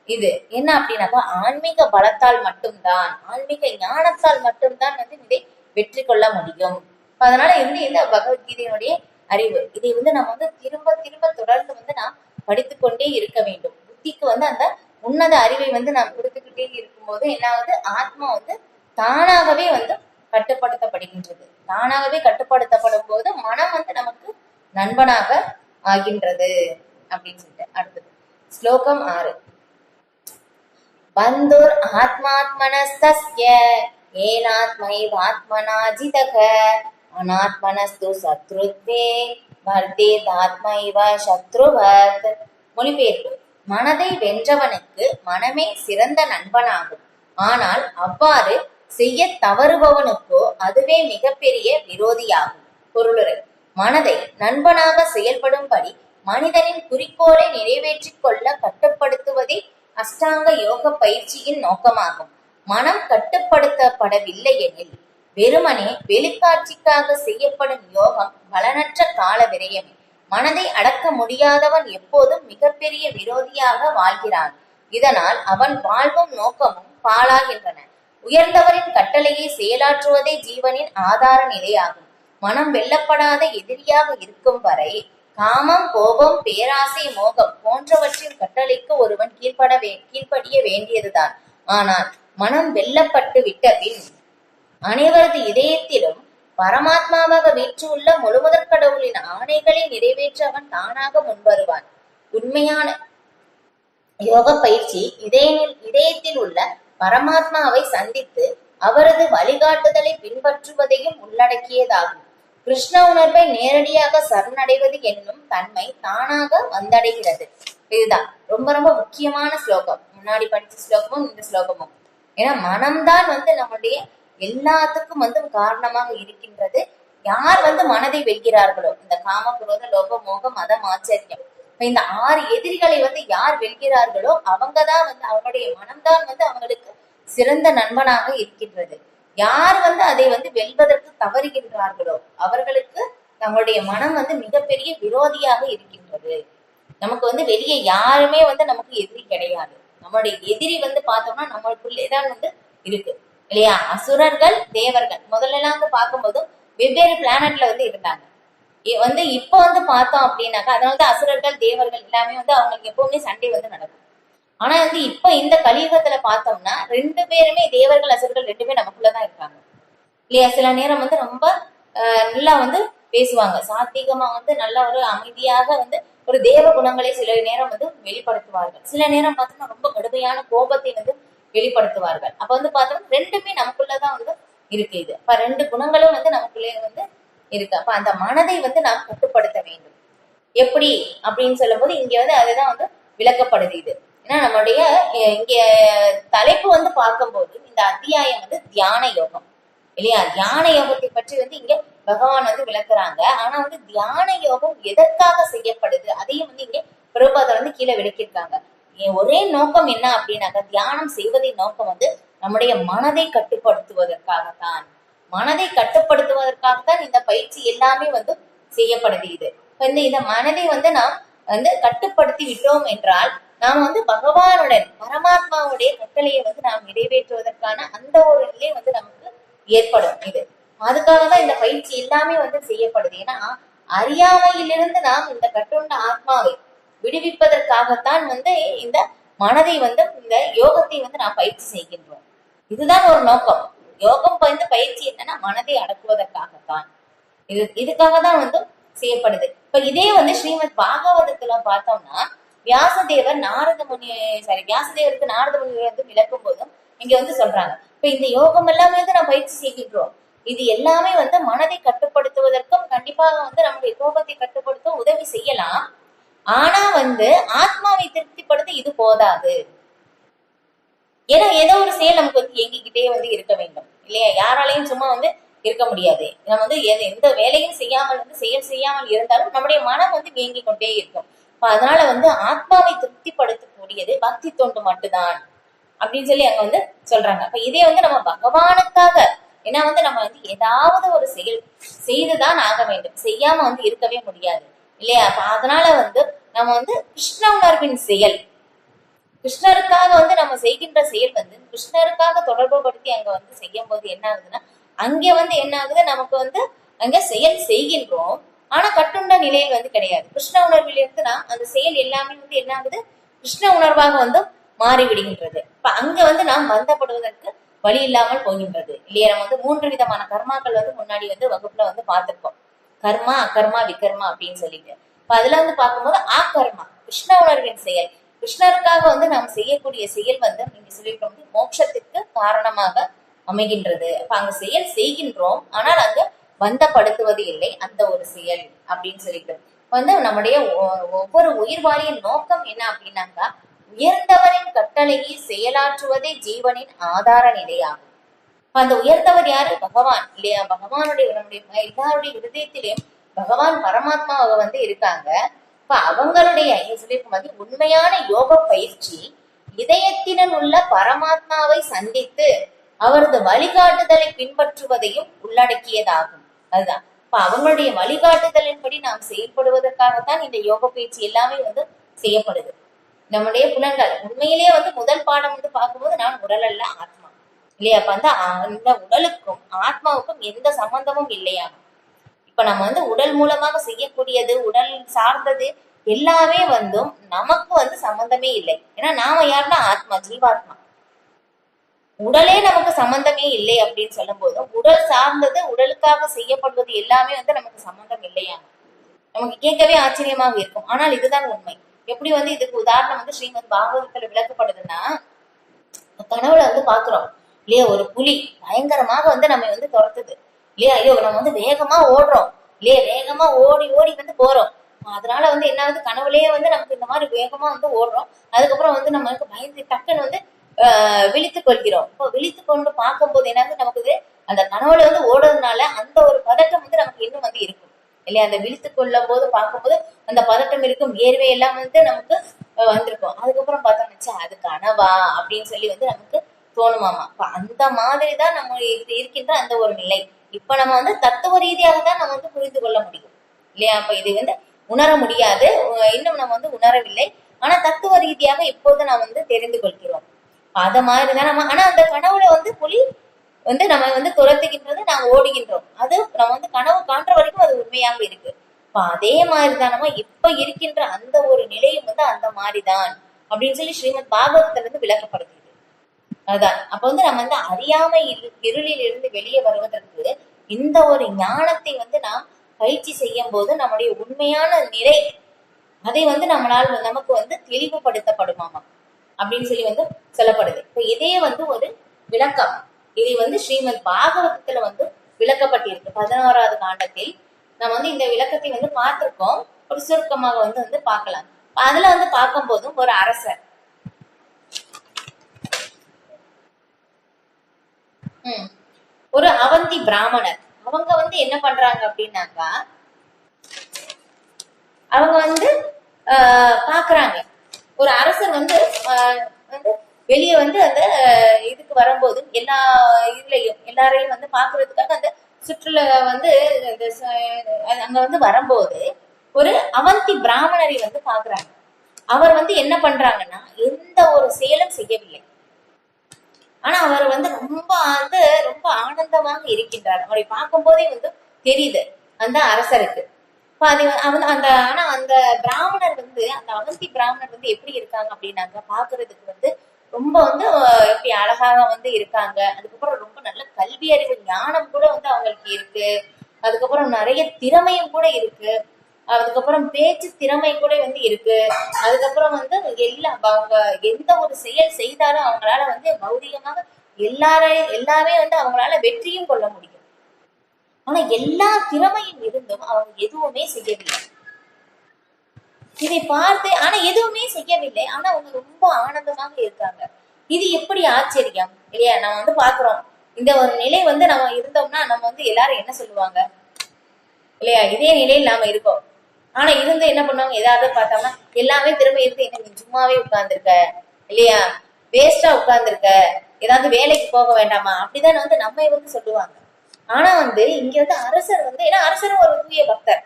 இது என்ன அப்படின்னாக்கா, ஆன்மீக பலத்தால் மட்டும்தான், ஆன்மீக ஞானத்தால் மட்டும்தான் வந்து இதை வெற்றி கொள்ள முடியும். அதனால இந்த பகவத்கீதையினுடைய அறிவு. இதை வந்து நம்ம வந்து திரும்ப திரும்ப தொடர்ந்து வந்து நாம் படித்துக்கொண்டே இருக்க வேண்டும். புத்திக்கு வந்து அந்த உன்னத அறிவை வந்து நாம் கொடுத்துக்கிட்டே இருக்கும்போது என்ன ஆகுது, ஆத்மா வந்து தானாகவே வந்து கட்டுப்படுத்தப்படுகின்றது. தானாகவே கட்டுப்படுத்தப்படும் போது மனம் வந்து நமக்கு நண்பனாக ஆகின்றது அப்படின்னு சொல்லிட்டு. அடுத்தது ஸ்லோகம் 6. பந்துர் ஆத்மாத்மனஸ்தஸ்ய ஏனாத்மைவாத்மனா ஜிதக அனாத்மனஸ்து சத்ருத்வே வர்தேதாத்மைவ சத்ருவத். மொழிபெயர்ப்பு: மனதை வென்றவனுக்கு மனமே சிறந்த நண்பனாகும். ஆனால் அவ்வாறு செய்ய தவறுபவனுக்கோ அதுவே மிகப்பெரிய விரோதியாகும். பொருளுரை: மனதை நண்பனாக செயல்படும்படி மனிதனின் குறிக்கோளை நிறைவேற்றிக் கொள்ள கட்டுப்படுத்துவதே அஷ்டாங்க யோக பயிற்சியின் நோக்கமாகும். மனம் கட்டுப்படுத்தப்படவில்லை எனில் வெறுமனே வெளிக்காட்சிக்காக செய்யப்படும் யோகம் பலனற்ற கால விரயமே. மனதை அடக்க முடியாதவன் எப்போதும் மிகப்பெரிய விரோதியாக வாழ்கிறான். இதனால் அவன் வாழ்வும் நோக்கமும் பாழாகின்றன. உயர்ந்தவரின் கட்டளையை செயலாற்றுவதே ஜீவனின் ஆதார நிலையாகும். மனம் வெல்லப்படாத எதிரியாக இருக்கும் வரை காமம், கோபம், பேராசை, மோகம் போன்றவற்றின் கட்டளைக்கு ஒருவன் கீழ்ப்படிய வேண்டியதுதான். ஆனால் மனம் வெல்லப்பட்டு விட்ட பின் அனைவரது இதயத்திலும் பரமாத்மாவாக வீற்றுள்ள முழுமுதற் கடவுளின் ஆணைகளை நிறைவேற்ற அவன் தானாக முன்வருவான். உண்மையான யோக பயிற்சி இதயத்தில் உள்ள பரமாத்மாவை சந்தித்து அவரது வழிகாட்டுதலை பின்பற்றுவதையும் உள்ளடக்கியதாகும். கிருஷ்ண உணர்வை நேரடியாக சரணடைவது என்னும் தன்மை தானாக வந்தடைகிறது. இதுதான் ரொம்ப ரொம்ப முக்கியமான ஸ்லோகம். முன்னாடி படிச்ச ஸ்லோகமும் இந்த ஸ்லோகமும். ஏன்னா மனம்தான் வந்து நம்முடைய எல்லாத்துக்கும் வந்து காரணமாக இருக்கின்றது. யார் வந்து மனதை வெல்கிறார்களோ, இந்த காம, குரோத, லோக, மோகம், மதம், ஆச்சரியம், இந்த 6 எதிரிகளை வந்து யார் வெல்கிறார்களோ அவங்கதான் வந்து அவங்களுடைய மனம்தான் வந்து அவங்களுக்கு சிறந்த நண்பனாக இருக்கின்றது. யார் வந்து அதை வந்து வெல்வதற்கு தவறுகின்றார்களோ அவர்களுக்கு நம்மளுடைய மனம் வந்து மிகப்பெரிய விரோதியாக இருக்கின்றது. நமக்கு வந்து வெளியே யாருமே வந்து நமக்கு எதிரி கிடையாது. நம்மளுடைய எதிரி வந்து பார்த்தோம்னா நம்மளுக்குள்ளேதான் வந்து இருக்கு இல்லையா? அசுரர்கள், தேவர்கள் முதல்ல எல்லாம் வந்து பார்க்கும்போதும் வெவ்வேறு பிளானட்ல வந்து இருந்தாங்க. வந்து இப்ப வந்து பார்த்தோம் அப்படின்னாக்கா, அதனாலதான் அசுரர்கள், தேவர்கள் எல்லாமே வந்து அவங்களுக்கு எப்பவுமே சண்டை வந்து நடக்கும். ஆனா வந்து இப்ப இந்த கலியுகத்துல பார்த்தோம்னா 2 பேருமே, தேவர்கள் அசுரர்கள் 2 பேரும் நமக்குள்ளதான் இருக்காங்க இல்லையா? சில நேரம் வந்து ரொம்ப நல்லா வந்து பேசுவாங்க, சாத்திகமா வந்து நல்ல ஒரு அமைதியாக வந்து ஒரு தேவ குணங்களை சில நேரம் வந்து வெளிப்படுத்துவார்கள். சில நேரம் பார்த்தோம்னா ரொம்ப கடுமையான கோபத்தை வந்து வெளிப்படுத்துவார்கள். அப்ப வந்து பார்த்தோம்னா 2மே நமக்குள்ளதான் வந்து இருக்கு. இது அப்ப 2 குணங்களும் வந்து நமக்குள்ளே வந்து இருக்கு. அப்ப அந்த மனதை வந்து நாம் கட்டுப்படுத்த வேண்டும். எப்படி அப்படின்னு சொல்லும் போது இங்க வந்து அதுதான் வந்து விளக்கப்படுது. இது ஏன்னா நம்மளுடைய இங்க தலைப்பு வந்து பார்க்கும்போது இந்த அத்தியாயம் வந்து தியான யோகம் இல்லையா? தியான யோகத்தை பற்றி வந்து இங்க பகவான் வந்து விளக்குறாங்க. ஆனா வந்து தியான யோகம் எதற்காக செய்யப்படுது அதையும் வந்து இங்க பிரபாதர் வந்து கீழே விளக்கியிருக்காங்க. ஒரே நோக்கம் என்ன அப்படின்னாக்க, தியானம் செய்வதின் நோக்கம் வந்து நம்முடைய மனதை கட்டுப்படுத்துவதற்காகத்தான். மனதை கட்டுப்படுத்துவதற்காகத்தான் இந்த பயிற்சி எல்லாமே வந்து செய்யப்படுது. இது இந்த மனதை வந்து நாம் வந்து கட்டுப்படுத்தி விட்டோம் என்றால் நாம் வந்து பகவானுடன், பரமாத்மாவுடைய கட்டளையை வந்து நாம் நிறைவேற்றுவதற்கான அந்த ஒரு நிலை வந்து நமக்கு ஏற்படும். இது அதுக்காகதான் இந்த பயிற்சி எல்லாமே வந்து செய்யப்படுது. ஏன்னா அறியாமையிலிருந்து நாம் இந்த கட்டுண்ட ஆத்மாவை விடுவிப்பதற்காகத்தான் வந்து இந்த மனதை வந்து இந்த யோகத்தை வந்து நாம் பயிற்சி செய்கின்றோம். இதுதான் ஒரு நோக்கம். யோகம் வந்து பயிற்சி என்னன்னா மனதை அடக்குவதற்காகத்தான். இதுக்காக தான் வந்து செய்யப்படுது. இப்ப இதே வந்து ஸ்ரீமத் பாகவதத்துல பார்த்தோம்னா வியாசதேவருக்கு நாரத முனி வந்து விளக்கும் போதும் இங்க வந்து சொல்றாங்க, இப்ப இந்த யோகம் எல்லாமே வந்து நம்ம பயிற்சி செய்கின்றோம். இது எல்லாமே வந்து மனதை கட்டுப்படுத்துவதற்கும் கண்டிப்பாக வந்து நம்முடைய கோபத்தை கட்டுப்படுத்த உதவி செய்யலாம். ஆனா வந்து ஆத்மாவை திருப்திப்படுத்த இது போதாது. ஏன்னா ஏதோ ஒரு செயல் நமக்கு வந்து இயங்கிக்கிட்டே வந்து இருக்க வேண்டும் இல்லையா? யாராலையும் சும்மா வந்து இருக்க முடியாது. நம்ம வந்து எந்த வேலையும் செய்யாமல் வந்து செயல் செய்யாமல் இருந்தாலும் நம்முடைய மனம் வந்து இயங்கிக் கொண்டே இருக்கும். அதனால வந்து ஆத்மாவை திருப்திப்படுத்தக்கூடியது பக்தி தொண்டு மட்டும்தான் அப்படின்னு சொல்லி அங்க வந்து சொல்றாங்க. அப்ப இதே வந்து நம்ம பகவானுக்காக, ஏன்னா வந்து நம்ம வந்து ஏதாவது ஒரு செயல் செய்துதான் ஆக வேண்டும், செய்யாம வந்து இருக்கவே முடியாது இல்லையா? அப்ப அதனால வந்து நம்ம வந்து கிருஷ்ண உணர்வின் செயல், கிருஷ்ணருக்காக வந்து நம்ம செய்கின்ற செயல் வந்து கிருஷ்ணருக்காக தொடர்பு படுத்தி அங்க வந்து செய்யும் போது என்ன ஆகுதுன்னா, அங்க வந்து என்ன ஆகுது, நமக்கு வந்து அங்க செயல் செய்கின்றோம். ஆனா கட்டுண்ட நிலையில் வந்து கிடையாது. கிருஷ்ண உணர்வில் இருந்து நாம் அந்த செயல் எல்லாமே வந்து என்ன ஆகுது, கிருஷ்ண உணர்வாக வந்து மாறிவிடுகின்றது. இப்ப அங்க வந்து நாம் பந்தப்படுவதற்கு வழி இல்லாமல் போகின்றது இல்லையா. நம்ம வந்து 3 விதமான கர்மாக்கள் வந்து முன்னாடி வந்து வகுப்புல வந்து பார்த்திருக்கோம். கர்மா, அகர்மா, விகர்மா அப்படின்னு சொல்லிட்டு. இப்ப அதுல வந்து பார்க்கும்போது ஆகர்மா கிருஷ்ண உணர்வின் செயல். கிருஷ்ணருக்காக வந்து நாம் செய்யக்கூடிய செயல் வந்து நீங்க சொல்லிட்டு வந்து மோட்சத்திற்கு காரணமாக அமைகின்றது. அப்ப அங்க செயல் செய்கின்றோம், ஆனால் அங்க பந்தப்படுத்துவது இல்லை அந்த ஒரு செயல் அப்படின்னு சொல்லிட்டு வந்து நம்முடைய ஒவ்வொரு உயிர்வாழியின் நோக்கம் என்ன அப்படின்னாக்கா, உயர்ந்தவரின் கட்டளையை செயலாற்றுவதே ஜீவனின் ஆதார நிலையாகும். அந்த உயர்ந்தவர் யாரு? பகவான் இல்லையா. பகவானுடைய நம்முடைய எல்லாருடைய இருதயத்திலையும் பகவான் பரமாத்மாவை வந்து இருக்காங்க. இப்ப அவங்களுடைய சொல்லியிருக்கும் உண்மையான யோக பயிற்சி இதயத்தினுள் உள்ள பரமாத்மாவை சந்தித்து அவரது வழிகாட்டுதலை பின்பற்றுவதையும் உள்ளடக்கியதாகும். அதுதான் இப்ப அவங்களுடைய வழிகாட்டுதலின்படி நாம் செயல்படுவதற்காகத்தான் இந்த யோக பயிற்சி எல்லாமே வந்து செய்யப்படுது. நம்முடைய புலன்கள் உண்மையிலேயே வந்து முதல் பாடம் வந்து பார்க்கும்போது நான் உடல் அல்ல ஆத்மா இல்லையா. அப்ப வந்து அந்த உடலுக்கும் ஆத்மாவுக்கும் எந்த சம்பந்தமும் இல்லையா. இப்ப நம்ம வந்து உடல் மூலமாக செய்யக்கூடியது, உடல் சார்ந்தது எல்லாமே வந்து நமக்கு வந்து சம்பந்தமே இல்லை. ஏன்னா நாம யாருன்னா ஆத்மா, ஜீவாத்மா. உடலே நமக்கு சம்பந்தமே இல்லை அப்படின்னு சொல்லும் போதும் உடல் சார்ந்தது, உடலுக்காக செய்யப்படுவது எல்லாமே வந்து நமக்கு சம்பந்தம் இல்லையா. நமக்கு கேட்கவே ஆச்சரியமாக இருக்கும். ஆனால் இதுதான் உண்மை. எப்படி வந்து இதுக்கு உதாரணம் வந்து ஸ்ரீமத் பாகவதத்துல விளக்கப்படுதுன்னா, கனவுல வந்து பாக்குறோம் இல்லையா, ஒரு புலி பயங்கரமாக வந்து நம்ம வந்து துரத்துது இல்லையா. ஐயோ நம்ம வந்து வேகமா ஓடுறோம் இல்லையா, வேகமா ஓடி ஓடி வந்து போறோம். அதனால வந்து என்ன ஆகுது, கனவுலயே வந்து நமக்கு இந்த மாதிரி வேகமா வந்து ஓடுறோம். அதுக்கப்புறம் வந்து நமக்கு பயந்து டக்குன்னு வந்து விழித்துக் கொள்கிறோம். இப்போ விழித்து கொண்டு பார்க்கும்போது என்ன நமக்கு அந்த கனவுல வந்து ஓடுறதுனால அந்த ஒரு பதட்டம் வந்து நமக்கு இன்னும் வந்து இருக்கும் இல்லையா. அந்த விழித்து கொள்ளும் போது பார்க்கும்போது அந்த பதட்டம் இருக்கும், வேர்வை எல்லாம் வந்து நமக்கு வந்திருக்கும். அதுக்கப்புறம் பார்த்தோம்னுச்சா அது கனவா அப்படின்னு சொல்லி வந்து நமக்கு தோணுமாமா. இப்ப அந்த மாதிரிதான் நம்ம இருக்கின்ற அந்த ஒரு நிலை. இப்ப நம்ம வந்து தத்துவ ரீதியாக தான் நம்ம வந்து புரிந்து கொள்ள முடியும் இல்லையா. அப்ப இது வந்து உணர முடியாது, இன்னும் நம்ம வந்து உணரவில்லை. ஆனா தத்துவ ரீதியாக இப்போது நாம் வந்து தெரிந்து கொள்கிறோம். அத மாதிரிதான் நம்ம. ஆனா அந்த கனவுல வந்து புலி வந்து நம்ம வந்து துரத்துகின்றது, நாங்க ஓடுகின்றோம். அது நம்ம வந்து கனவு காண்ற வரைக்கும் அது உண்மையாக இருக்கு. இப்ப அதே மாதிரிதான் நம்ம இப்ப இருக்கின்ற அந்த ஒரு நிலையும் வந்து அந்த மாதிரிதான் அப்படின்னு சொல்லி ஸ்ரீமத் பாகவதத்துல இருந்து விளக்கப்படுது. அதுதான் அப்ப வந்து நம்ம வந்து அறியாமை இருளில் இருந்து வெளியே வருவதற்கு இந்த ஒரு ஞானத்தை வந்து நாம் பயிற்சி செய்யும் போது நம்முடைய உண்மையான நிலை அதை வந்து நம்மளால் நமக்கு வந்து தெளிவுபடுத்தப்படுமாமா அப்படின்னு சொல்லி வந்து சொல்லப்படுது. இப்ப இதே வந்து ஒரு விளக்கம், இது வந்து ஸ்ரீமத் பாகவதத்துல வந்து விளக்கப்பட்டிருக்கு 11வது காண்டத்தில். நம்ம வந்து இந்த விளக்கத்தை வந்து பார்த்திருக்கோம். ஒரு சுருக்கமாக வந்து வந்து பார்க்கலாம். அதுல வந்து பார்க்கும் போதும் ஒரு அரசர் ஒரு அவந்தி பிராமணர் அவங்க வந்து என்ன பண்றாங்க அப்படின்னாக்கா, அவங்க வந்து பாக்குறாங்க ஒரு அரசர் வந்து வெளியே வந்து அந்த இதுக்கு வரும்போது எல்லா இதுலயும் எல்லாரையும் வந்து பாக்குறதுக்காக அந்த சுற்றுலா வந்து அங்க வந்து வரும்போது ஒரு அவந்தி பிராமணரை வந்து பாக்குறாங்க. அவர் வந்து என்ன பண்றாங்கன்னா எந்த ஒரு செயலும் செய்யவில்லை. ஆனா அவர் வந்து ரொம்ப ஆனந்தமாக இருக்கின்றார். அவரை பார்க்கும் போதே வந்து தெரியுது அந்த அரசருக்கு. ஆனா அந்த பிராமணர் வந்து அந்த அவந்தி பிராமணர் வந்து எப்படி இருக்காங்க அப்படின்னாக்க, பாக்குறதுக்கு வந்து ரொம்ப வந்து எப்படி அழகாக வந்து இருக்காங்க. அதுக்கப்புறம் ரொம்ப நல்ல கல்வி அறிவு ஞானம் கூட வந்து அவங்களுக்கு இருக்கு. அதுக்கப்புறம் நிறைய திறமையும் கூட இருக்கு. அதுக்கப்புறம் பேச்சு திறமை கூட வந்து இருக்கு. அதுக்கப்புறம் வந்து அவங்க எந்த ஒரு செயல் செய்தாலும் அவங்களால வந்து பௌதிகமாக எல்லாமே வந்து அவங்களால வெற்றியும் கொள்ள முடியும். ஆனா எல்லா திறமையும் இருந்தும் அவங்க எதுவுமே செய்யவில்லை. இதை பார்த்து ஆனா எதுவுமே செய்யவில்லை, ஆனா அவங்க ரொம்ப ஆனந்தமாக இருக்காங்க. இது எப்படி ஆச்சரியம் இல்லையா. நம்ம வந்து பாக்குறோம் இந்த ஒரு நிலை வந்து நம்ம இருந்தோம்னா நம்ம வந்து எல்லாரும் என்ன சொல்லுவாங்க இல்லையா, இதே நிலையில் நாம இருக்கோம். ஆனா இருந்து என்ன பண்ணுவாங்க, ஏதாவது பார்த்தோம்னா எல்லாமே திறமை இருந்து என்ன நீ சும்மாவே உட்கார்ந்துருக்க இல்லையா, வேஸ்டா உட்கார்ந்துருக்க, ஏதாவது வேலைக்கு போக வேண்டாமா அப்படிதான் வந்து நம்ம வந்து சொல்லுவாங்க. ஆனா வந்து இங்க வந்து அரசர் வந்து, ஏன்னா அரசரும் ஒரு தூய பக்தர்,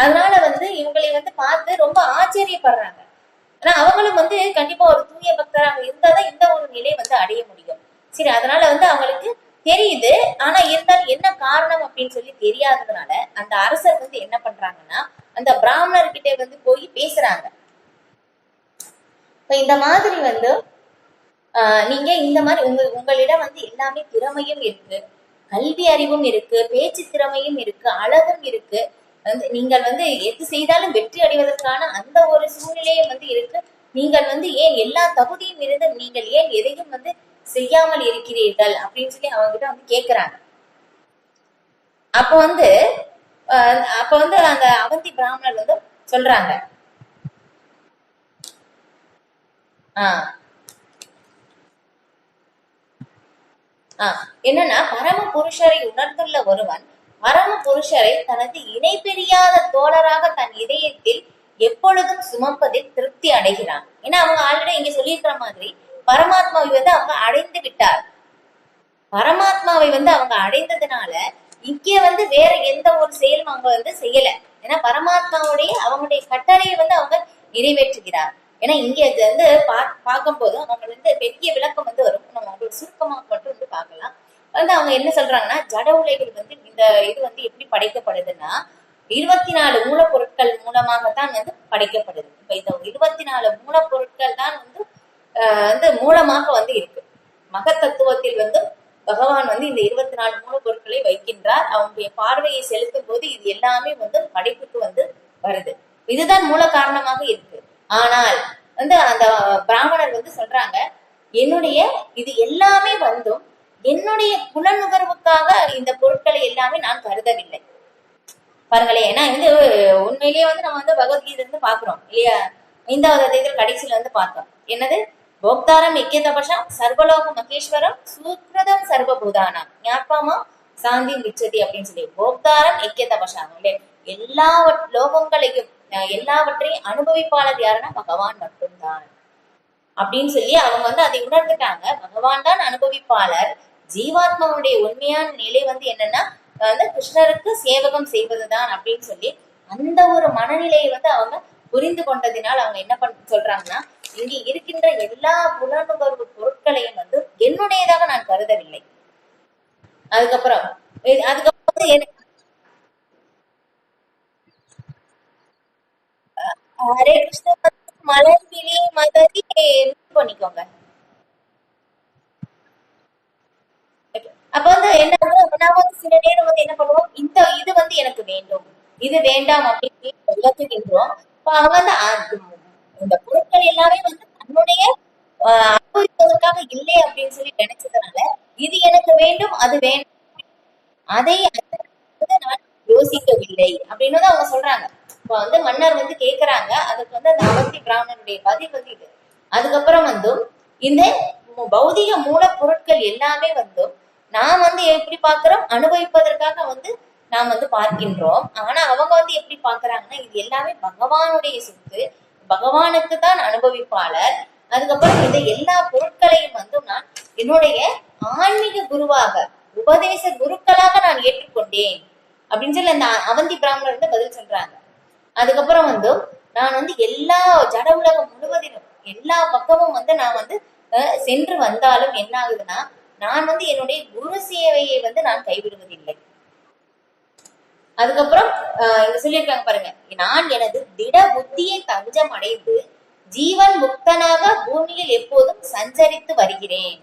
அதனால வந்து இவங்களை வந்து பார்த்து ரொம்ப ஆச்சரியப்படுறாங்க. ஆனா அவங்களும் வந்து கண்டிப்பா ஒரு தூய பக்தராக இருந்தாதான் இந்த ஒரு நிலை வந்து அடைய முடியும். சரி, அதனால வந்து அவங்களுக்கு தெரியுது. ஆனா இருந்தாலும் என்ன காரணம் அப்படின்னு சொல்லி தெரியாததுனால அந்த அரசர் வந்து என்ன பண்றாங்கன்னா அந்த பிராமணர்கிட்ட வந்து போய் பேசுறாங்க. இப்ப இந்த மாதிரி வந்து நீங்க இந்த மாதிரி உங்களிடம் வந்து எல்லாமே திறமையும் இருக்கு, கல்வி அறிவும் இருக்கு, பேச்சு திறமையும் இருக்கு, அழகும் இருக்கு, வந்து நீங்கள் வந்து எது செய்தாலும் வெற்றி அடைவதற்கான அந்த ஒரு சூழ்நிலையும் வந்து இருக்கு. நீங்கள் வந்து ஏன் எல்லா தகுதியும் இருந்து நீங்கள் ஏன் எதையும் வந்து செய்யாமல் இருக்கிறீர்கள் அப்படின்னு சொல்லி அவங்க கிட்ட வந்து கேக்குறாங்க. அப்ப வந்து அந்த அவந்தி பிராமணர் வந்து சொல்றாங்க, ஆஹ் என்னன்னா பரம புருஷரை உணர்ந்துள்ள ஒருவன் பரம புருஷரை தனது இணை பெரியாத தோழராக தன் இதயத்தில் எப்பொழுதும் சுமப்பதில் திருப்தி அடைகிறான். ஏன்னா அவங்க ஆல்ரெடி இங்க சொல்லியிருக்கிற மாதிரி பரமாத்மாவை வந்து அவங்க அடைந்து விட்டார். பரமாத்மாவை வந்து அவங்க அடைந்ததுனால இங்க வந்து வேற எந்த ஒரு செயலும் அவங்க வந்து செய்யல. ஏன்னா பரமாத்மாவுடைய அவங்களுடைய கட்டளையை வந்து அவங்க நிறைவேற்றுகிறார். ஏன்னா இங்க வந்து பார்க்கும் போது அவங்க வந்து பெரிய விளக்கம் வந்து வரும். நம்ம அவங்களுக்கு சுருக்கமா மட்டும் வந்து பார்க்கலாம். வந்து அவங்க என்ன சொல்றாங்கன்னா ஜட உலைகள் வந்து இந்த இது வந்து எப்படி படைக்கப்படுதுன்னா 24 மூலப்பொருட்கள் மூலமாகத்தான் வந்து படைக்கப்படுது. இப்ப இந்த 24 மூலப்பொருட்கள் தான் வந்து மூலமாக வந்து இருக்கு. மகத்தத்துவத்தில் வந்து பகவான் வந்து இந்த 24 மூலப்பொருட்களை வைக்கின்றார். அவனுடைய பார்வையை செலுத்தும் போது இது எல்லாமே வந்து படைப்புக்கு வந்து வருது. இதுதான் மூல காரணமாக இருக்கு. ஆனால் வந்து அந்த பிராமணர் வந்து சொல்றாங்க, என்னுடைய இது எல்லாமே வந்தும் என்னுடைய புலனுகர்வுக்காக இந்த பொருட்களை எல்லாமே நான் கருதவில்லை. பாருங்களேன், ஏன்னா வந்து உண்மையிலேயே வந்து நம்ம வந்து பகவத்கீதை இருந்து பாக்குறோம் இல்லையா? 5வது அத்தியாயத்தில் கடைசியில வந்து பார்த்தோம். என்னது? போக்தாரம் எக்கியதபஷம் சர்வலோக மகேஸ்வரம் சூக்ரதம் சர்வபூதானம் ஞாபகமா சாந்தி விச்சதி அப்படின்னு சொல்லி போக்தாரம் எக்கியதபஷம் எல்லா லோகங்களையும் எல்லாவற்றையும் அனுபவிப்பாளர் யாருன்னா பகவான் மட்டும்தான் அப்படின்னு சொல்லி அவங்க வந்து அதை உணர்ந்துட்டாங்க. பகவான் தான் அனுபவிப்பாளர். ஜீவாத்மாவுடைய உண்மையான நிலை வந்து என்னன்னா வந்து கிருஷ்ணருக்கு சேவகம் செய்வதுதான் அப்படின்னு சொல்லி அந்த ஒரு மனநிலையை வந்து அவங்க புரிந்து கொண்டதினால் அவங்க என்ன சொல்றாங்கன்னா இங்க இருக்கின்ற எல்லா புலனுணர்வு பொருட்களையும் வந்து என்னுடையதாக நான் கருதவில்லை. அதுக்கப்புறம் ஹரே கிருஷ்ண மலர் விழி மதரி பண்ணிக்கோங்க. அப்ப வந்து என்ன நான் வந்து சில நேரம் வந்து என்ன பண்ணுவோம், இந்த இது வந்து எனக்கு வேண்டும் இது வேண்டாம் அப்படின்னு விளக்குகின்றோம். அவங்க வந்து இந்த பொருட்கள் எல்லாமே வந்து தன்னுடைய அனுபவிப்பதற்காக இல்லை அப்படின்னு சொல்லி நினைச்சதுனால இது எனக்கு வேண்டும் அது வேண்டும் அதை நான் யோசிக்கவில்லை அப்படின்னு அவங்க சொல்றாங்க. இப்ப வந்து மன்னர் வந்து கேக்குறாங்க. அதுக்கு வந்து அந்த அவந்தி பிராமணனுடைய பதில் வந்து இது. அதுக்கப்புறம் வந்து இந்த பௌதிக மூலப்பொருட்கள் எல்லாமே வந்து நாம் வந்து எப்படி பாக்குறோம், அனுபவிப்பதற்காக வந்து நாம் வந்து பார்க்கின்றோம். ஆனா அவங்க வந்து எப்படி பாக்குறாங்கன்னா இது எல்லாமே பகவானுடைய சொத்து, பகவானுக்கு தான் அனுபவிப்பாளர். அதுக்கப்புறம் இந்த எல்லா பொருட்களையும் வந்து நான் என்னுடைய ஆன்மீக குருவாக உபதேச குருக்களாக நான் ஏற்றுக்கொண்டேன் அப்படின்னு சொல்லி அந்த அவந்தி பிராமணர் வந்து பதில் சொல்றாங்க. அதுக்கப்புறம் வந்து நான் வந்து எல்லா ஜட உலகம் முழுவதிலும் எல்லா பக்கமும் வந்து நான் வந்து சென்று வந்தாலும் என்ன ஆகுதுன்னா நான் வந்து என்னுடைய குரு சேவையை வந்து நான் கைவிடுவதில்லை. அதுக்கப்புறம் இங்க சொல்லியிருக்காங்க பாருங்க, நான் எனது திட புத்தியை தஞ்சம் அடைந்து ஜீவன் முக்தனாக பூமியில் எப்போதும் சஞ்சரித்து வருகிறேன்.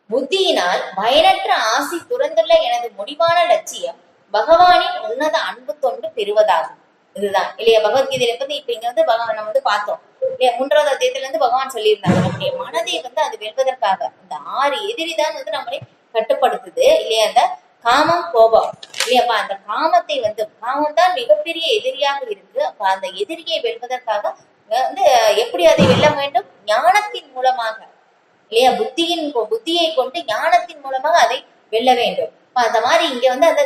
புத்தியினால் பயனற்ற ஆசை துறந்துள்ள எனது முடிவான லட்சியம் பகவானின் உன்னத அன்பு தொண்டு பெறுவதாகும். இதுதான் இல்லையா பகவத்கீதையில பத்தி இப்ப இங்க வந்து பகவான் நம்ம வந்து பார்த்தோம் இல்லையா? 3வது அத்தியாயத்துல இருந்து பகவான் சொல்லியிருந்தாங்க நம்முடைய மனதை வந்து அது வெல்வதற்காக இந்த 6 எதிரிதான் வந்து நம்மளை கட்டுப்படுத்துது இல்லையா? அந்த காமம் கோபம் இல்லையாப்பா, அந்த காமத்தை வந்து காமம் தான் மிகப்பெரிய எதிரியாக இருக்கு. அப்ப அந்த எதிரியை வெல்வதற்காக வந்து எப்படி அதை வெல்ல வேண்டும்? ஞானத்தின் மூலமாக இல்லையா? புத்தியை கொண்டு ஞானத்தின் மூலமாக அதை வெல்ல வேண்டும். அந்த மாதிரி இங்க வந்து அந்த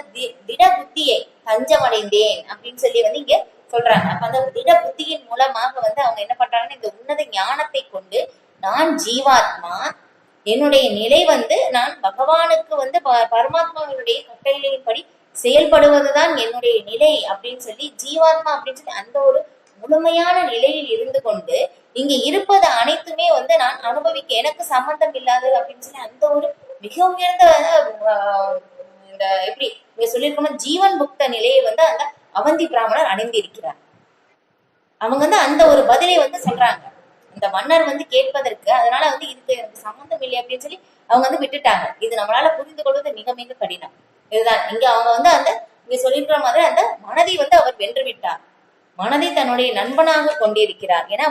திட புத்தியை தஞ்சம் அடைந்தேன் அப்படின்னு சொல்லி வந்து இங்க சொல்றாங்க. அப்ப அந்த திட புத்தியின் மூலமாக வந்து அவங்க என்ன பண்றாங்கன்னா இந்த உன்னத ஞானத்தை கொண்டு நான் ஜீவாத்மா, என்னுடைய நிலை வந்து நான் பகவானுக்கு வந்து பரமாத்மாவுடைய கட்டளையின்படி செயல்படுவதுதான் என்னுடைய நிலை அப்படின்னு சொல்லி ஜீவாத்மா அப்படின்னு சொல்லி அந்த ஒரு முழுமையான நிலையில் இருந்து கொண்டு இங்க இருப்பது அனைத்துமே வந்து நான் அனுபவிக்க எனக்கு சம்பந்தம் இல்லாதது அப்படின்னு சொல்லி அந்த ஒரு மிக உயர்ந்த இந்த எப்படி இங்க சொல்லியிருக்கோம், ஜீவன் புக்த நிலையை வந்து அந்த அவந்தி பிராமணர் அடைந்திருக்கிறார். அவங்க வந்து அந்த ஒரு பதிலை வந்து சொல்றாங்க இந்த மன்னர் வந்து கேட்பதற்கு. அதனால வந்து இதுக்கு எனக்கு சம்மந்தம் இல்லை அப்படின்னு சொல்லி அவங்க வந்து விட்டுட்டாங்க. இது நம்மளால புரிந்து கொள்வது மிக மிக கடினம். இதுதான் இங்க அவங்க வந்து அந்த இங்க சொல்லியிருக்கிற மாதிரி அந்த மனதை வந்து அவர் வென்று விட்டார். மனதை தன்னுடைய நண்பனாக கொண்டிருக்கிறார். ஏன்னா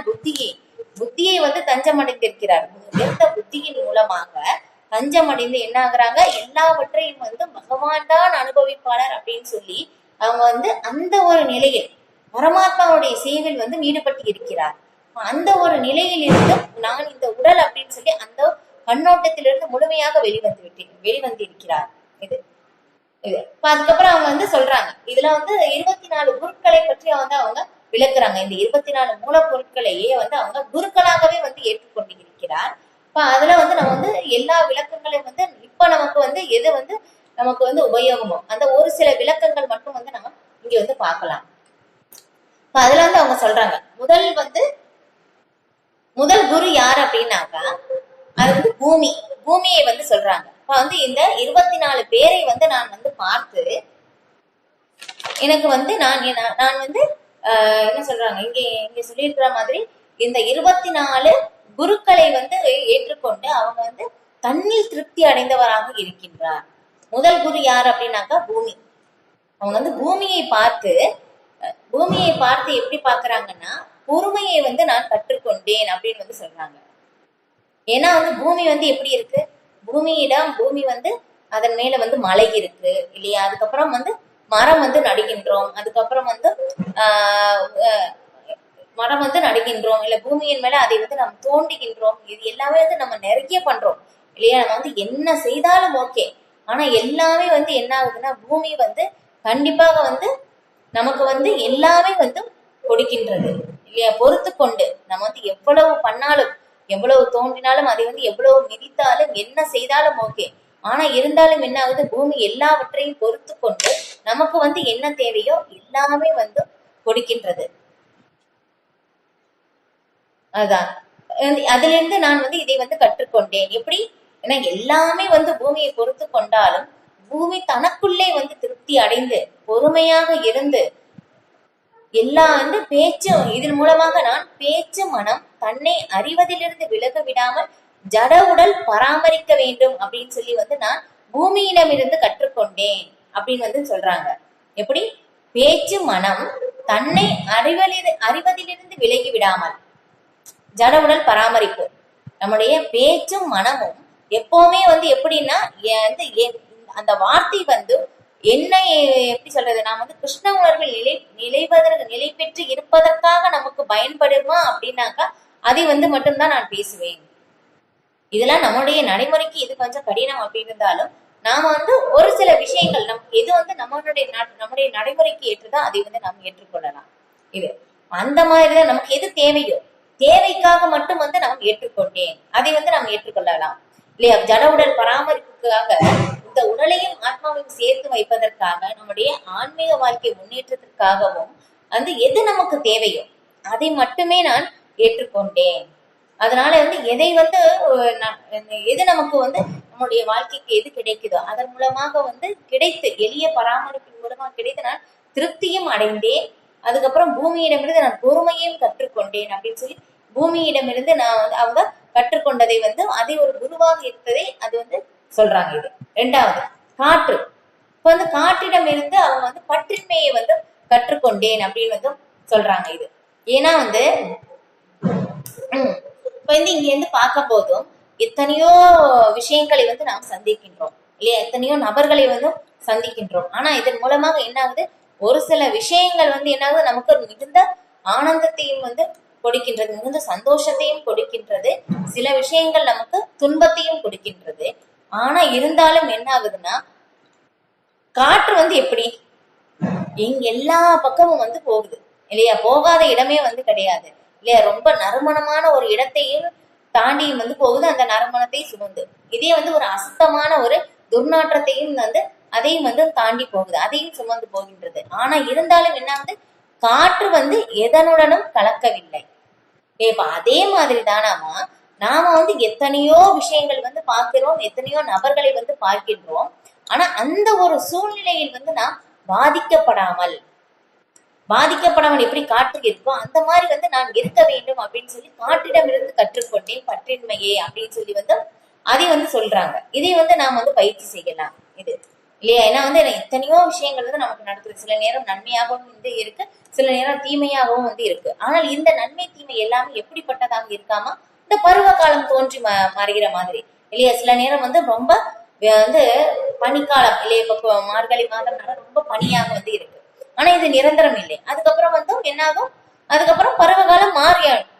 புத்தியை வந்து தஞ்சம் அடைந்திருக்கிறார். எந்த புத்தியின் மூலமாக தஞ்சம் அடைந்து என்ன ஆகுறாங்க, எல்லாவற்றையும் வந்து பகவான் தான் அனுபவிப்பாளர் அப்படின்னு சொல்லி அவங்க வந்து அந்த ஒரு நிலையில் பரமாத்மாவுடைய சேவையில் வந்து ஈடுபட்டு இருக்கிறார். அந்த ஒரு நிலையில் இருந்து நான் இந்த உடல் அப்படின்னு சொல்லி அந்த கண்ணோட்டத்திலிருந்து முழுமையாக வெளிவந்திருக்கிறார். இது இப்ப அதுக்கப்புறம் அவங்க வந்து சொல்றாங்க, இதுல வந்து 24 குருக்களை பற்றி வந்து அவங்க விளக்குறாங்க. இந்த 24 மூலப்பொருட்களையே வந்து அவங்க குருக்களாகவே வந்து ஏற்றுக்கொண்டு இருக்கிறார். இப்ப அதுல வந்து நம்ம வந்து எல்லா விளக்கங்களையும் வந்து இப்ப நமக்கு வந்து எது வந்து நமக்கு வந்து உபயோகமோ அந்த ஒரு சில விளக்கங்கள் மட்டும் வந்து நம்ம இங்க வந்து பார்க்கலாம். இப்ப அதுல வந்து அவங்க சொல்றாங்க, முதல் குரு யார் அப்படின்னாக்கா அது வந்து பூமியை வந்து சொல்றாங்க. இப்ப வந்து இந்த 24 பேரை வந்து நான் வந்து பார்த்து எனக்கு வந்து நான் வந்து என்ன சொல்றாங்க, இங்க சொல்லியிருக்கிற மாதிரி இந்த 24 குருக்களை வந்து ஏற்றுக்கொண்டு அவங்க வந்து தன்னில் திருப்தி அடைந்தவராக இருக்கின்றார். முதல் குரு யார் அப்படின்னாக்கா பூமி. அவங்க வந்து பூமியை பார்த்து எப்படி பாக்குறாங்கன்னா, பொறுமையை வந்து நான் கற்றுக்கொண்டேன் அப்படின்னு வந்து சொல்றாங்க. ஏன்னா வந்து பூமி வந்து எப்படி இருக்கு, பூமி வந்து அதன் மேல வந்து மலை இருக்கு இல்லையா, அதுக்கப்புறம் வந்து மரம் வந்து நடுகின்றோம், அதுக்கப்புறம் வந்து மரம் வந்து நடுகின்றோம் இல்ல, பூமியின் மேல அதை வந்து நம்ம தோண்டுகின்றோம். இது எல்லாமே வந்து நம்ம நிறைய பண்றோம் இல்லையா. நம்ம வந்து என்ன செய்தாலும் ஓகே, ஆனா எல்லாமே வந்து என்ன ஆகுதுன்னா பூமி வந்து கண்டிப்பாக வந்து நமக்கு வந்து எல்லாமே வந்து கொடுக்கின்றது இல்லையா. பொறுத்து கொண்டு நம்ம வந்து எவ்வளவு பண்ணாலும் எவ்வளவு தோன்றினாலும் அதை வந்து எவ்வளவு மிதித்தாலும் என்ன செய்தாலும் ஓகே, ஆனா இருந்தாலும் என்ன ஆகுது, பூமி எல்லாவற்றையும் பொறுத்து கொண்டு நமக்கு வந்து என்ன தேவையோ எல்லாமே வந்து கொடுக்கின்றது. அதான் அதுல இருந்து நான் வந்து இதை வந்து கற்றுக்கொண்டேன். எப்படி, ஏன்னா எல்லாமே வந்து பூமியை பொறுத்து கொண்டாலும் பூமி தனக்குள்ளே வந்து திருப்தி அடைந்து பொறுமையாக இருந்து எல்லா வந்து இதன் மூலமாக நான் பேச்சு மனம் தன்னை அறிவதிலிருந்து விலக விடாமல் ஜட உடல் பராமரிக்க வேண்டும் அப்படின்னு சொல்லி வந்து நான் பூமியிடமிருந்து கற்றுக்கொண்டேன் அப்படின்னு வந்து சொல்றாங்க. எப்படி, பேச்சு மனம் தன்னை அறிவதிலிருந்து விலகி விடாமல் ஜட உடல் பராமரிப்பு. நம்முடைய பேச்சும் மனமும் எப்பவுமே வந்து எப்படின்னா அந்த வார்த்தை வந்து என்ன எப்படி சொல்றது, நாம் வந்து கிருஷ்ண உணர்வில் நிலை பெற்று இருப்பதற்காக நமக்கு பயன்படுமா அப்படின்னாக்கா அதை வந்து மட்டும்தான் நான் பேசுவேன். இதெல்லாம் நம்முடைய நடைமுறைக்கு இது கொஞ்சம் கடினம் அப்படி இருந்தாலும் நாம வந்து ஒரு சில விஷயங்கள் நமக்கு எது வந்து நம்முடைய நடைமுறைக்கு ஏற்றுதோ அதை வந்து நாம் ஏற்றுக்கொள்ளலாம். இது அந்த மாதிரிதான் நமக்கு எது தேவையோ தேவைக்காக மட்டும் வந்து நாம் ஏற்றுக்கொண்டேன் அதை வந்து நாம் ஏற்றுக்கொள்ளலாம் இல்லையா. ஜட உடல் பராமரிப்புக்காக இந்த உடலையும் ஆத்மாவையும் சேர்த்து வைப்பதற்காக நம்முடைய ஆன்மீக வாழ்க்கை முன்னேற்றத்திற்காகவும் வந்து எது நமக்கு தேவையோ அதை மட்டுமே நான் ஏற்றுக்கொண்டேன். அதனால வந்து எதை வந்து எது நமக்கு வந்து நம்முடைய வாழ்க்கைக்கு எது கிடைக்குதோ அதன் மூலமாக வந்து கிடைத்து எளிய பராமரிப்பின் மூலமாக கிடைத்து நான் திருப்தியும் அடைந்தேன். அதுக்கப்புறம் பூமியிடமிருந்து நான் பொறுமையும் கற்றுக்கொண்டேன் அப்படின்னு சொல்லி பூமியிடமிருந்து நான் வந்து அவங்க கற்றுக்கொண்டதை வந்து அதை ஒரு குருவாக இருந்ததை அது வந்து சொல்றாங்க. இது ரெண்டாவது காற்று. இப்ப வந்து காற்றிடம் இருந்து அவங்க வந்து பற்றின்மையை வந்து கற்றுக்கொண்டேன் அப்படின்னு வந்து சொல்றாங்க. இது ஏன்னா வந்து இப்ப வந்து இங்க இருந்து பார்க்க போதும் எத்தனையோ விஷயங்களை வந்து நாம் சந்திக்கின்றோம் இல்லையா, எத்தனையோ நபர்களை வந்து சந்திக்கின்றோம். ஆனா இதன் மூலமாக என்ன ஆகுது, ஒரு சில விஷயங்கள் வந்து என்ன ஆகுது, நமக்கு மிகுந்த ஆனந்தத்தையும் வந்து கொடுக்கின்றது, மிகுந்த சந்தோஷத்தையும் கொடுக்கின்றது, சில விஷயங்கள் நமக்கு துன்பத்தையும் கொடுக்கின்றது. ஆனா இருந்தாலும் என்ன ஆகுதுன்னா காற்று வந்து எப்படி எல்லா பக்கமும் வந்து போகுது இல்லையா, போகாத இடமே வந்து கிடையாது இல்லையா. ரொம்ப நறுமணமான ஒரு இடத்தையும் தாண்டியும் வந்து போகுது, அந்த நறுமணத்தை சுமந்து. இதே வந்து ஒரு அசுத்தமான ஒரு துர்நாற்றத்தையும் வந்து அதையும் வந்து தாண்டி போகுது, அதையும் சுமந்து போகின்றது. ஆனா இருந்தாலும் என்ன வந்து காற்று வந்து எதனுடனும் கலக்கவில்லை. இப்ப அதே மாதிரி தானாமா நாம வந்து எத்தனையோ விஷயங்கள் வந்து பார்க்கிறோம், எத்தனையோ நபர்களை வந்து பார்க்கின்றோம். ஆனா அந்த ஒரு சூழ்நிலையில் வந்து நாம் பாதிக்கப்படாமல் எப்படி காற்று இருக்கோ அந்த மாதிரி வந்து நான் இருக்க வேண்டும் அப்படின்னு சொல்லி காற்றிடமிருந்து கற்றுக்கொண்டேன் பற்றின்மையே அப்படின்னு சொல்லி வந்து அதை வந்து சொல்றாங்க. இதை வந்து நாம் வந்து பயிற்சி செய்யலாம் இது இல்லையா? ஏன்னா வந்து எத்தனையோ விஷயங்கள் வந்து நமக்கு நடக்குது. சில நேரம் நன்மையாகவும் வந்து இருக்கு, சில நேரம் தீமையாகவும் வந்து இருக்கு. ஆனால் இந்த நன்மை தீமை எல்லாமே எப்படிப்பட்டதாக இருக்காம இந்த பருவ காலம் தோன்றி மறைகிற மாதிரி இல்லையா? சில நேரம் வந்து ரொம்ப வந்து பனிக்காலம் இல்லையா? இப்ப மார்கழி மாதம் ரொம்ப பனியாக வந்து இருக்கு. ஆனா இது நிரந்தரம் இல்லை. அதுக்கப்புறம் வந்து என்னாகும்? அதுக்கப்புறம் பருவகாலம்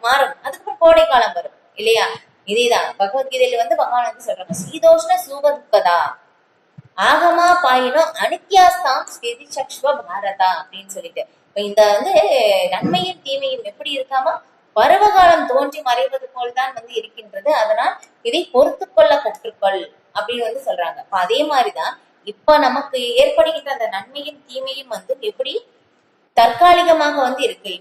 மாறும். அதுக்கப்புறம் கோடை காலம் வரும் இல்லையா? இதேதான் பகவத்கீதையில வந்து பகவான் வந்து சொல்றாங்க, சீதோஷ்ண சூகதுக்கதா ஆகமா பாயினும் அனித்யாஸ்தாம் ஸ்திதி சக்ஷ்வ பாரதா அப்படின்னு சொல்லிட்டு. இந்த வந்து நன்மையும் தீமையும் எப்படி இருக்காம பருவகாலம் தோன்றி மறைவது போல்தான் வந்து இருக்கின்றது. அதனால் இதை பொறுத்து கொள்ள கற்றுக்கொள் அப்படின்னு வந்து சொல்றாங்க. அதே மாதிரிதான் இப்ப நமக்கு ஏற்படுகின்ற அந்த நன்மையும் தீமையும் வந்து எப்படி தற்காலிகமாக வந்து இருக்கு.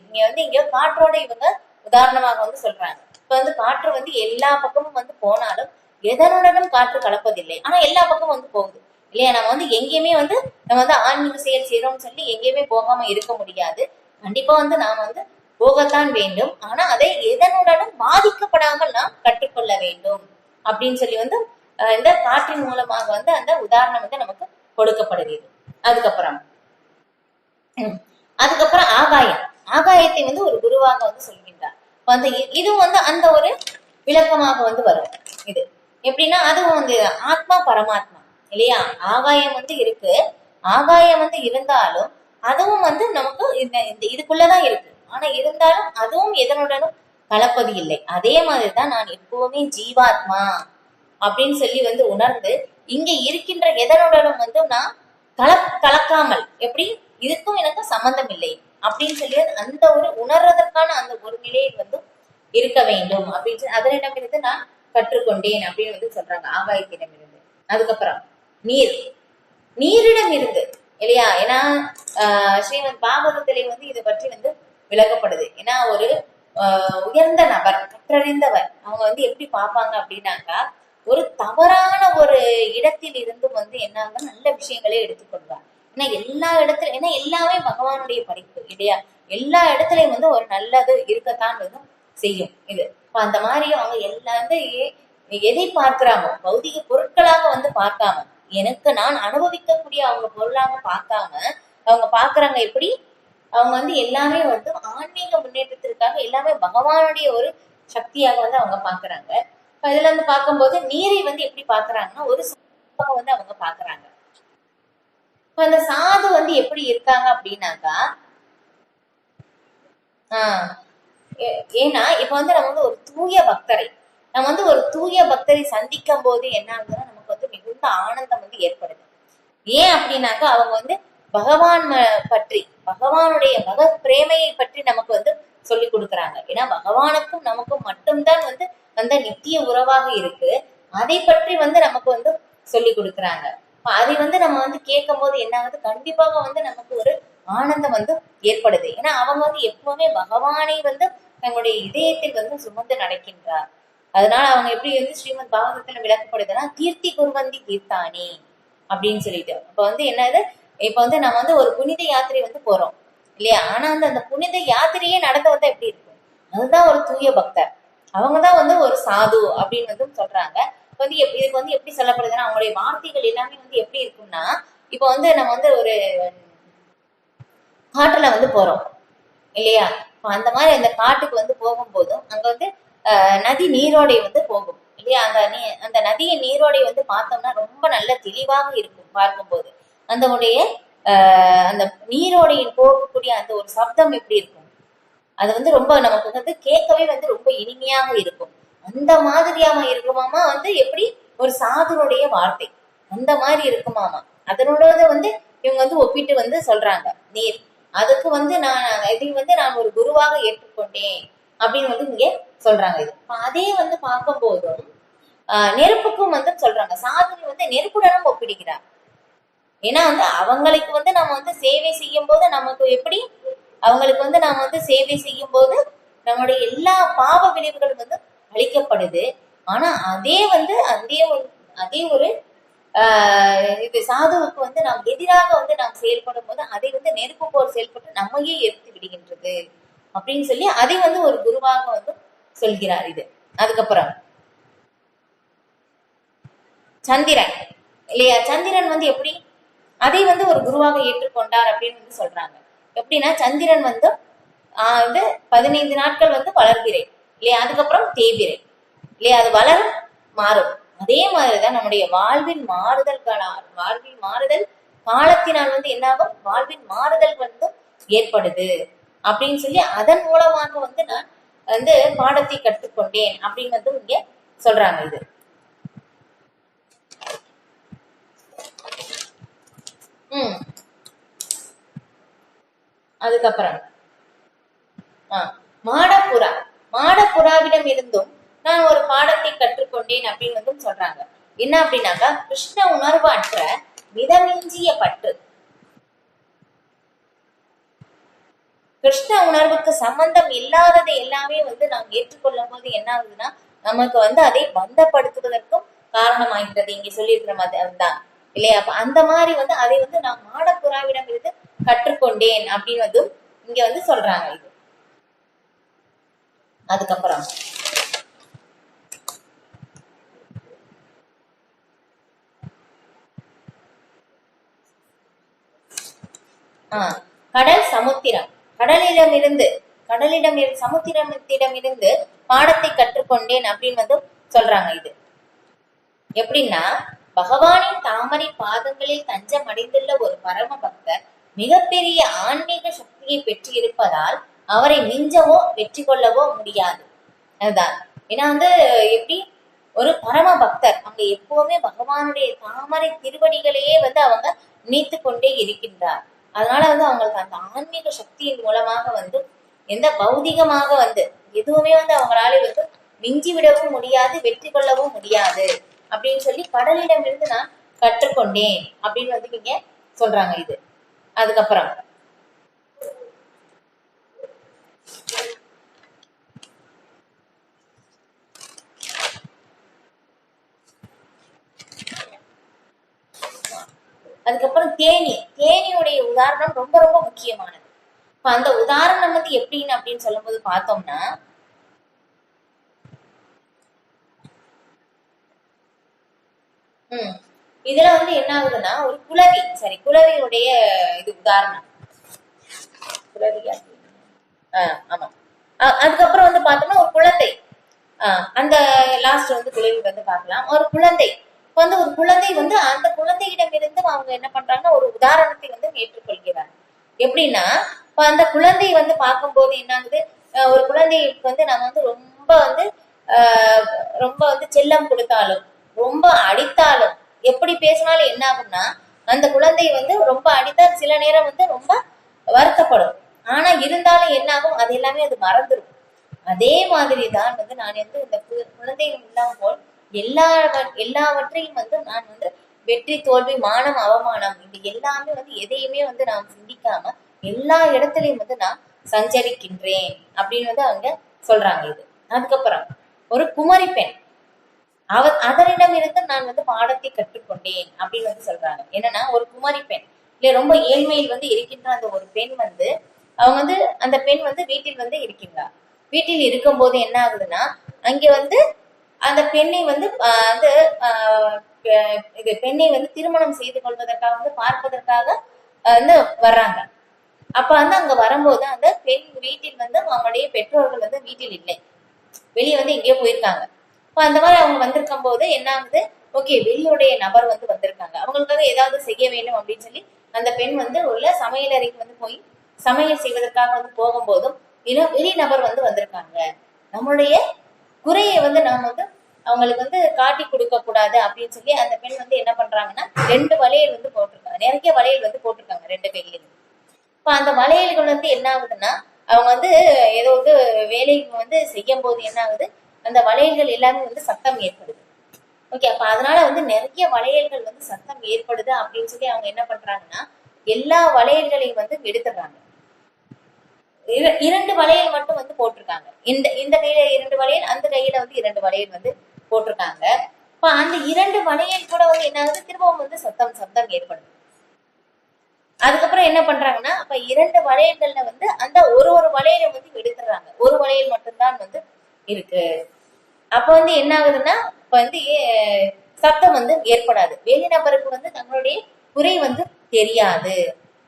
இங்க காற்றோட இவங்க உதாரணமாக வந்து சொல்றாங்க. இப்ப வந்து காற்று வந்து எல்லா பக்கமும் வந்து போனாலும் எதனுடனும் காற்று கலப்பதில்லை. ஆனா எல்லா பக்கமும் வந்து போகுது இல்லையா? நம்ம வந்து எங்கேயுமே வந்து நம்ம வந்து ஆன்மீக செயல் செய்யறோம்னு சொல்லி எங்கேயுமே போகாம இருக்க முடியாது. கண்டிப்பா வந்து நாம் வந்து போகத்தான் வேண்டும். ஆனா அதை எதனுடனும் பாதிக்கப்படாமல் நாம் கற்றுக்கொள்ள வேண்டும் அப்படின்னு சொல்லி வந்து இந்த காற்றின் மூலமாக வந்து அந்த உதாரணம் வந்து நமக்கு கொடுக்கப்படுகிறது. அதுக்கப்புறம் ஆகாயத்தை வந்து ஒரு குருவாக வந்து சொல்கின்றார். வந்து இதுவும் வந்து அந்த ஒரு விளக்கமாக வந்து வரும். இது எப்படின்னா அதுவும் வந்து ஆத்மா பரமாத்மா இல்லையா? ஆகாயம் வந்து இருக்கு. ஆகாயம் வந்து இருந்தாலும் அதுவும் வந்து நமக்கு இந்த இதுக்குள்ளதான் இருக்கு. ஆனா இருந்தாலும் அதுவும் எதனுடனும் கலப்பது இல்லை. அதே மாதிரிதான் நான் எப்பவுமே ஜீவாத்மா அப்படின்னு சொல்லி வந்து உணர்ந்து இங்க இருக்கின்ற எதனுடனும் வந்து நான் கலக்காமல் எப்படி இதுக்கும் எனக்கும் சம்பந்தம் இல்லை அப்படின்னு சொல்லி அந்த ஒரு உணர்றதற்கான அந்த ஒரு நிலையில் வந்து இருக்க வேண்டும் அப்படின்னு அதனிடமிருந்து நான் கற்றுக்கொண்டேன் அப்படின்னு வந்து சொல்றாங்க ஆகாயத்திடமிருந்து. அதுக்கப்புறம் நீரிடம் இருந்து இல்லையா? ஏன்னா ஸ்ரீமத் பாகவதத்திலே வந்து இதை பற்றி வந்து விளக்கப்படுது. ஏன்னா ஒரு உயர்ந்த நபர், கற்றறிந்தவர், அவங்க வந்து எப்படி பார்ப்பாங்க அப்படின்னாக்கா ஒரு தவறான ஒரு இடத்தில் இருந்து வந்து என்ன நல்ல விஷயங்களே எடுத்துக்கொள்வார். ஏன்னா எல்லா இடத்துல ஏன்னா எல்லாமே பகவானுடைய படைப்பு இல்லையா? எல்லா இடத்துலயும் வந்து ஒரு நல்லது இருக்கத்தான் வந்து செய்யும். இது அந்த மாதிரி அவங்க எல்லாம் வந்து எதை பார்க்கிறாமோ பௌதிக பொருட்களாக வந்து பார்க்காம, எனக்கு நான் அனுபவிக்கக்கூடிய அவங்க பொருளாக பார்க்காம அவங்க பாக்குறாங்க. எப்படி அவங்க வந்து எல்லாமே வந்து ஆன்மீக முன்னேற்றத்திற்காக எல்லாமே பகவானுடைய ஒரு சக்தியாக வந்து அவங்க பாக்குறாங்க. இதுல இருந்து பார்க்கும்போது நீரை வந்து எப்படி பாக்குறாங்கன்னா ஒரு வந்து அவங்க பாக்குறாங்க. அந்த சாது வந்து எப்படி இருக்காங்க அப்படின்னாக்கா ஏன்னா இப்ப வந்து நம்ம வந்து ஒரு தூய பக்தரை சந்திக்கும் போது என்ன ஆகுதுன்னா நமக்கு வந்து மிகுந்த ஆனந்தம் வந்து ஏற்படுது. ஏன் அப்படின்னாக்கா அவங்க வந்து பகவான் பற்றி பகவானுடைய பிரேமையை பற்றி நமக்கு வந்து சொல்லி கொடுக்குறாங்க. ஏன்னா பகவானுக்கும் நமக்கும் மட்டும்தான் வந்து அந்த நித்திய உறவாக இருக்கு. அதை பற்றி வந்து நமக்கு வந்து சொல்லி கொடுக்குறாங்க. அதை வந்து நம்ம வந்து கேட்கும் போது என்ன ஆகுது? கண்டிப்பாக வந்து நமக்கு ஒரு ஆனந்தம் வந்து ஏற்படுது. ஏன்னா அவங்க வந்து எப்பவுமே பகவானை வந்து தங்களுடைய இதயத்தில் வந்து சுமந்து நடக்கின்றார். அதனால அவங்க எப்படி வந்து ஸ்ரீமத் பாகவதத்துல விளக்கப்படுதுன்னா கீர்த்தி குர்வந்தி கீர்த்தானி அப்படின்னு சொல்லிட்டு. இப்ப வந்து என்னது? இப்ப வந்து நம்ம வந்து ஒரு புனித யாத்திரை வந்து போறோம் இல்லையா? ஆனா அந்த புனித யாத்திரையே நடத்த வந்தா எப்படி இருக்கும்? அதுதான் ஒரு தூய பக்தர். அவங்கதான் வந்து ஒரு சாது அப்படின்னு வந்து சொல்றாங்க. வந்து இதுக்கு வந்து எப்படி சொல்லப்படுதுன்னா அவங்களுடைய வார்த்தைகள் எல்லாமே வந்து எப்படி இருக்கும்னா, இப்ப வந்து நம்ம வந்து ஒரு காட்டுல வந்து போறோம் இல்லையா? அந்த மாதிரி அந்த காட்டுக்கு வந்து போகும்போதும் அங்க வந்து நதி நீரோடை வந்து போகும் இல்லையா? அந்த நதியின் நீரோடை வந்து பார்த்தோம்னா ரொம்ப நல்ல தெளிவாக இருக்கும் பார்க்கும்போது. அந்த அந்த நீரோடையின் போகக்கூடிய அந்த ஒரு சப்தம் எப்படி இருக்கும்? அது வந்து ரொம்ப நமக்கு வந்து கேட்கவே வந்து ரொம்ப இனிமையாக இருக்கும். அந்த மாதிரியாக இருக்குமாமா வந்து எப்படி ஒரு சாதுனுடைய வார்த்தை அந்த மாதிரி இருக்குமாமா. அதனோட வந்து இவங்க வந்து ஒப்பிட்டு வந்து சொல்றாங்க நீர். அதுக்கு வந்து இதை வந்து நான் ஒரு குருவாக ஏற்றுக்கொண்டேன் அப்படின்னு வந்து இங்க சொல்றாங்க. இது அதே வந்து பார்க்கும் போதும் நெருப்புக்கும் வந்து சொல்றாங்க. சாதுவை வந்து நெருப்புடனும் ஒப்பிடுகிறார். ஏன்னா வந்து அவங்களுக்கு வந்து நம்ம வந்து சேவை செய்யும் போது நமக்கு எப்படி அவங்களுக்கு வந்து நாம வந்து சேவை செய்யும் போது நம்மளுடைய எல்லா பாவ விளைவுகளும் வந்து அளிக்கப்படுது. ஆனா அதே ஒரு இது சாதுவுக்கு வந்து நாம் எதிராக வந்து நாம் செயல்படும் போது அதை வந்து நெருப்பு போர் செயல்பட்டு நம்மையே எரித்து விடுகின்றது அப்படின்னு சொல்லி அதை வந்து ஒரு குருவாக வந்து சொல்கிறார். இது அதுக்கப்புறம் சந்திரன் இல்லையா, சந்திரன் வந்து எப்படி அதை வந்து ஒரு குருவாக ஏற்றுக்கொண்டார் அப்படின்னு வந்து சொல்றாங்க. எப்படின்னா சந்திரன் வந்து 15 நாட்கள் வந்து வளர்பிறை இல்லையா, அதுக்கப்புறம் தேய்பிறை இல்லையா, அது வளரும் மாறும். அதே மாதிரிதான் நம்முடைய வாழ்வின் மாறுதல் காலத்தினால் வந்து என்னாகும், வாழ்வின் மாறுதல் வந்து ஏற்படுது அப்படின்னு சொல்லி அதன் மூலமாக வந்து நான் வந்து பாடத்தை கற்றுக்கொண்டேன் அப்படின்னு வந்து இங்க சொல்றாங்க. இது அதுக்கப்புறம் மாடப்புறாவிடம் இருந்தும் நான் ஒரு பாடத்தை கற்றுக்கொண்டேன் அப்படின்னு வந்து சொல்றாங்க. என்ன அப்படின்னாக்கா, கிருஷ்ண உணர்வு அற்ற மிதமிஞ்சிய பற்று, கிருஷ்ண உணர்வுக்கு சம்பந்தம் இல்லாததை எல்லாமே வந்து நாம் ஏற்றுக்கொள்ளும் போது என்ன ஆகுதுன்னா, நமக்கு வந்து அதை பந்தப்படுத்துவதற்கும் காரணமாகிறது. இங்க சொல்லியிருக்கிற மாதிரி அதுதான் இல்லையா. அப்ப அந்த மாதிரி வந்து அதை வந்து நான் மாடப்புறாவிடம் இருந்து கற்றுக்கொண்டேன் அப்படின்னு வந்து இங்க வந்து சொல்றாங்க. இது அதுக்கப்புறம் கடல் சமுத்திரம், சமுத்திரத்திடமிருந்து பாடத்தை கற்றுக்கொண்டேன் அப்படின்னு வந்து சொல்றாங்க. இது எப்படின்னா, பகவானின் தாமரை பாதங்களில் தஞ்சம் அடைந்துள்ள ஒரு பரம பக்தர் மிகப்பெரிய ஆன்மீக சக்தியை பெற்று இருப்பதால் அவரை மிஞ்சவோ வெற்றி கொள்ளவோ முடியாது. அதுதான். ஏன்னா வந்து எப்படி ஒரு பரம பக்தர் அங்க எப்பவுமே பகவானுடைய தாமரை திருவடிகளையே வந்து அவங்க நீத்து கொண்டே இருக்கின்றார். அதனால வந்து அவங்களுக்கு அந்த ஆன்மீக சக்தியின் மூலமாக வந்து எந்த பௌதிகமாக வந்து எதுவுமே வந்து அவங்களால வந்து மிஞ்சி விடவும் முடியாது, வெற்றி கொள்ளவும் முடியாது அப்படின்னு சொல்லி கடலிடம் இருந்து நான் கற்றுக்கொண்டேன் அப்படின்னு வந்து நீங்க சொல்றாங்க. இது அதுக்கப்புறம் தேனியுடைய உதாரணம் ரொம்ப ரொம்ப முக்கியமானது. இப்ப அந்த உதாரணம் வந்து எப்படின்னு அப்படின்னு சொல்லும் போது பார்த்தோம்னா, இதுல வந்து என்ன ஆகுதுன்னா, ஒரு குளவியுடைய இது உதாரணம். ஆமா. அதுக்கப்புறம் வந்து பார்த்தோம்னா ஒரு குழந்தை, அந்த லாஸ்ட் வந்து குளவி வந்து பார்க்கலாம். ஒரு குழந்தை வந்து வந்து அந்த குழந்தையிடம் இருந்து அவங்க என்ன பண்றாங்கன்னா ஒரு உதாரணத்தை வந்து ஏற்றுக்கொள்கிறார். எப்படின்னா, அந்த குழந்தை வந்து பார்க்கும்போது என்ன ஆகுது, ஒரு குழந்தைக்கு வந்து நம்ம வந்து ரொம்ப வந்து செல்லம் கொடுத்தாலும் ரொம்ப அடித்தாலும் எப்படி பேசினாலும் என்ன ஆகும்னா, அந்த குழந்தை வந்து ரொம்ப அடித்தா சில நேரம் வந்து ரொம்ப வருத்தப்படும். ஆனா இருந்தாலும் என்ன ஆகும், அது எல்லாமே அது மறந்துடும். அதே மாதிரிதான் வந்து நான் வந்து இந்த குழந்தை இல்லாம போல் எல்லாவற்றையும் வந்து நான் வந்து வெற்றி தோல்வி மானம் அவமானம் இது எல்லாமே வந்து எதையுமே வந்து நான் சிந்திக்காம எல்லா இடத்துலயும் வந்து நான் சஞ்சரிக்கின்றேன் அப்படின்னு வந்து அவங்க சொல்றாங்க. இது அதுக்கப்புறம் ஒரு குமரி பெண், அதனிடம் இருந்து நான் வந்து பாடத்தை கற்றுக்கொண்டேன் அப்படின்னு வந்து சொல்றாங்க. என்னன்னா, ஒரு குமரி பெண் இல்ல ரொம்ப ஏழ்மையில் வந்து இருக்கின்ற அந்த ஒரு பெண் வந்து அவங்க வந்து அந்த பெண் வந்து வீட்டில் வந்து இருக்கின்றார். வீட்டில் இருக்கும் போது என்ன ஆகுதுன்னா, அங்க வந்து அந்த பெண்ணை வந்து இது பெண்ணை வந்து திருமணம் செய்து கொள்வதற்காக வந்து பார்ப்பதற்காக வந்து வர்றாங்க. அப்ப வந்து அங்க வரும்போது அந்த பெண் வீட்டில் வந்து அவங்களுடைய பெற்றோர்கள் வந்து வீட்டில் இல்லை, வெளியே வந்து எங்கேயோ போயிருக்காங்க. இப்ப அந்த மாதிரி அவங்க வந்திருக்கும் போது என்ன ஆகுது, ஓகே வெளியுடைய நபர் வந்து வந்திருக்காங்க, அவங்களுக்காக ஏதாவது செய்ய வேண்டும் அப்படின்னு சொல்லி அந்த பெண் வந்து உள்ள சமையல் அறைக்கு வந்து போய் சமையல் செய்வதற்காக வந்து போகும்போதும் வெளி நபர் வந்து வந்திருக்காங்க, நம்மளுடைய குறையை வந்து நாம வந்து அவங்களுக்கு வந்து காட்டி கொடுக்க கூடாது அப்படின்னு சொல்லி அந்த பெண் வந்து என்ன பண்றாங்கன்னா 2 வளையல் வந்து போட்டிருக்காங்க, நிறைய வளையல் வந்து போட்டிருக்காங்க 2 கையிலும். இப்ப அந்த வளையல்கள் வந்து என்ன ஆகுதுன்னா, அவங்க வந்து ஏதோ வந்து வேலை வந்து செய்யும் போது என்ன ஆகுது, அந்த வளையல்கள் எல்லாமே வந்து சத்தம் ஏற்படுது. ஓகே, அப்ப அதனால வந்து நிறைய வளையல்கள் வந்து சத்தம் ஏற்படுது அப்படின்னு சொல்லி அவங்க என்ன பண்றாங்கன்னா எல்லா வளையல்களையும் வந்து எடுத்துடுறாங்க. இரண்டு வளையல் மட்டும் வந்து போட்டிருக்காங்க. இந்த இந்த கையில 2 வளையல், அந்த கையில வந்து 2 வளையல் வந்து போட்டிருக்காங்க. இப்ப அந்த 2 வளையல் கூட வந்து என்ன ஆகுது, திரும்பவும் வந்து சத்தம் ஏற்படுது. அதுக்கப்புறம் என்ன பண்றாங்கன்னா, அப்ப 2 வளையல்கள்ல வந்து அந்த ஒரு வளையலை வந்து எடுத்துடுறாங்க. ஒரு வளையல் மட்டும்தான் வந்து இருக்கு. அப்ப வந்து என்ன ஆகுதுன்னா, இப்ப வந்து சத்தம் வந்து ஏற்படாது. வெளிநபருக்கு வந்து தங்களுடைய குறை வந்து தெரியாது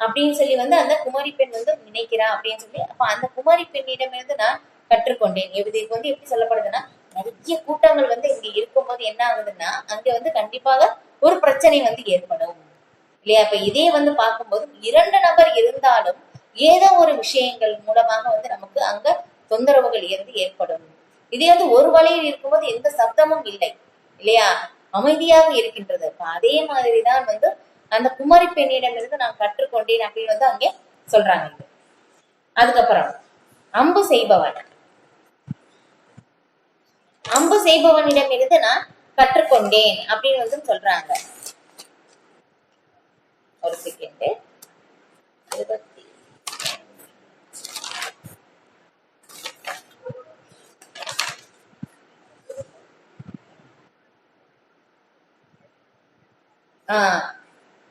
அப்படின்னு சொல்லி வந்து அந்த குமரி பெண் வந்து நினைக்கிறா அப்படின்னு சொல்லி, அப்ப அந்த குமரி பெண்ணிடமிருந்து நான் கற்றுக்கொண்டேன். இதுக்கு வந்து எப்படி சொல்லப்படுதுன்னா, நிறைய கூட்டங்கள் வந்து இங்க இருக்கும்போது என்ன ஆகுதுன்னா, அங்க வந்து கண்டிப்பாக ஒரு பிரச்சனை வந்து ஏற்படும் இல்லையா? இப்ப இதே வந்து பார்க்கும்போது 2 நபர் இருந்தாலும் ஏதோ ஒரு விஷயங்கள் மூலமாக வந்து நமக்கு அங்க தொந்தரவுகள் இருந்து ஏற்படும். இதே வந்து ஒரு வழியில் இருக்கும்போது எந்த சப்தமும் இல்லை இல்லையா? அமைதியாக இருக்கின்றது. அதே மாதிரிதான் வந்து அந்த குமரி பெண்ணிடமிருந்து நான் கற்றுக்கொண்டேன் அப்படின்னு வந்து அங்கே சொல்றாங்க. அதுக்கப்புறம் அம்பு செய்பவன், அம்பு செய்பவனிடம் இருந்து நான் கற்றுக்கொண்டேன் அப்படின்னு வந்து சொல்றாங்க. ஒரு செகண்ட்.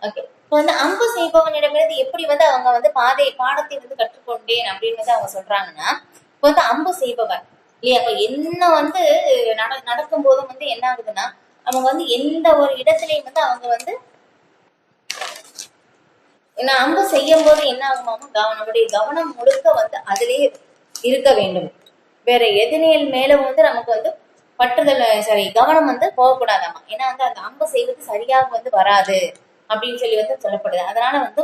ஓகே. இப்போ வந்து அம்பு செய்பவனிடமிருந்து எப்படி வந்து அவங்க வந்து பாடத்தை வந்து கற்றுக்கொண்டேன் அப்படின்னு வந்து அவங்க சொல்றாங்கன்னா, இப்போ வந்து அம்பு செய்பவன் இல்லையா? அப்ப என்ன வந்து நடக்கும் போதும் வந்து என்ன ஆகுதுன்னா, அவங்க வந்து எந்த ஒரு இடத்துலயும் வந்து அவங்க வந்து அம்பு செய்யும் போது என்ன ஆகுமாமோ, நம்முடைய கவனம் முழுக்க வந்து அதிலேயே இருக்க வேண்டும். வேற எதிரிகள் மேல வந்து நமக்கு வந்து பற்றுதல் கவனம் வந்து போகக்கூடாதாமா. ஏன்னா வந்து அந்த அம்பு செய்வது சரியாக வந்து வராது அப்படின்னு சொல்லி வந்து சொல்லப்படுது. அதனால வந்து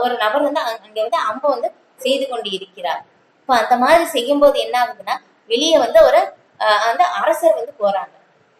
ஒரு நபர் வந்து அங்க வந்து அம்பு வந்து செய்து கொண்டு இருக்கிறார். இப்ப அந்த மாதிரி செய்யும் போது என்ன ஆகுதுன்னா, வெளியே வந்து ஒரு அந்த அரசர் வந்து போறாங்க.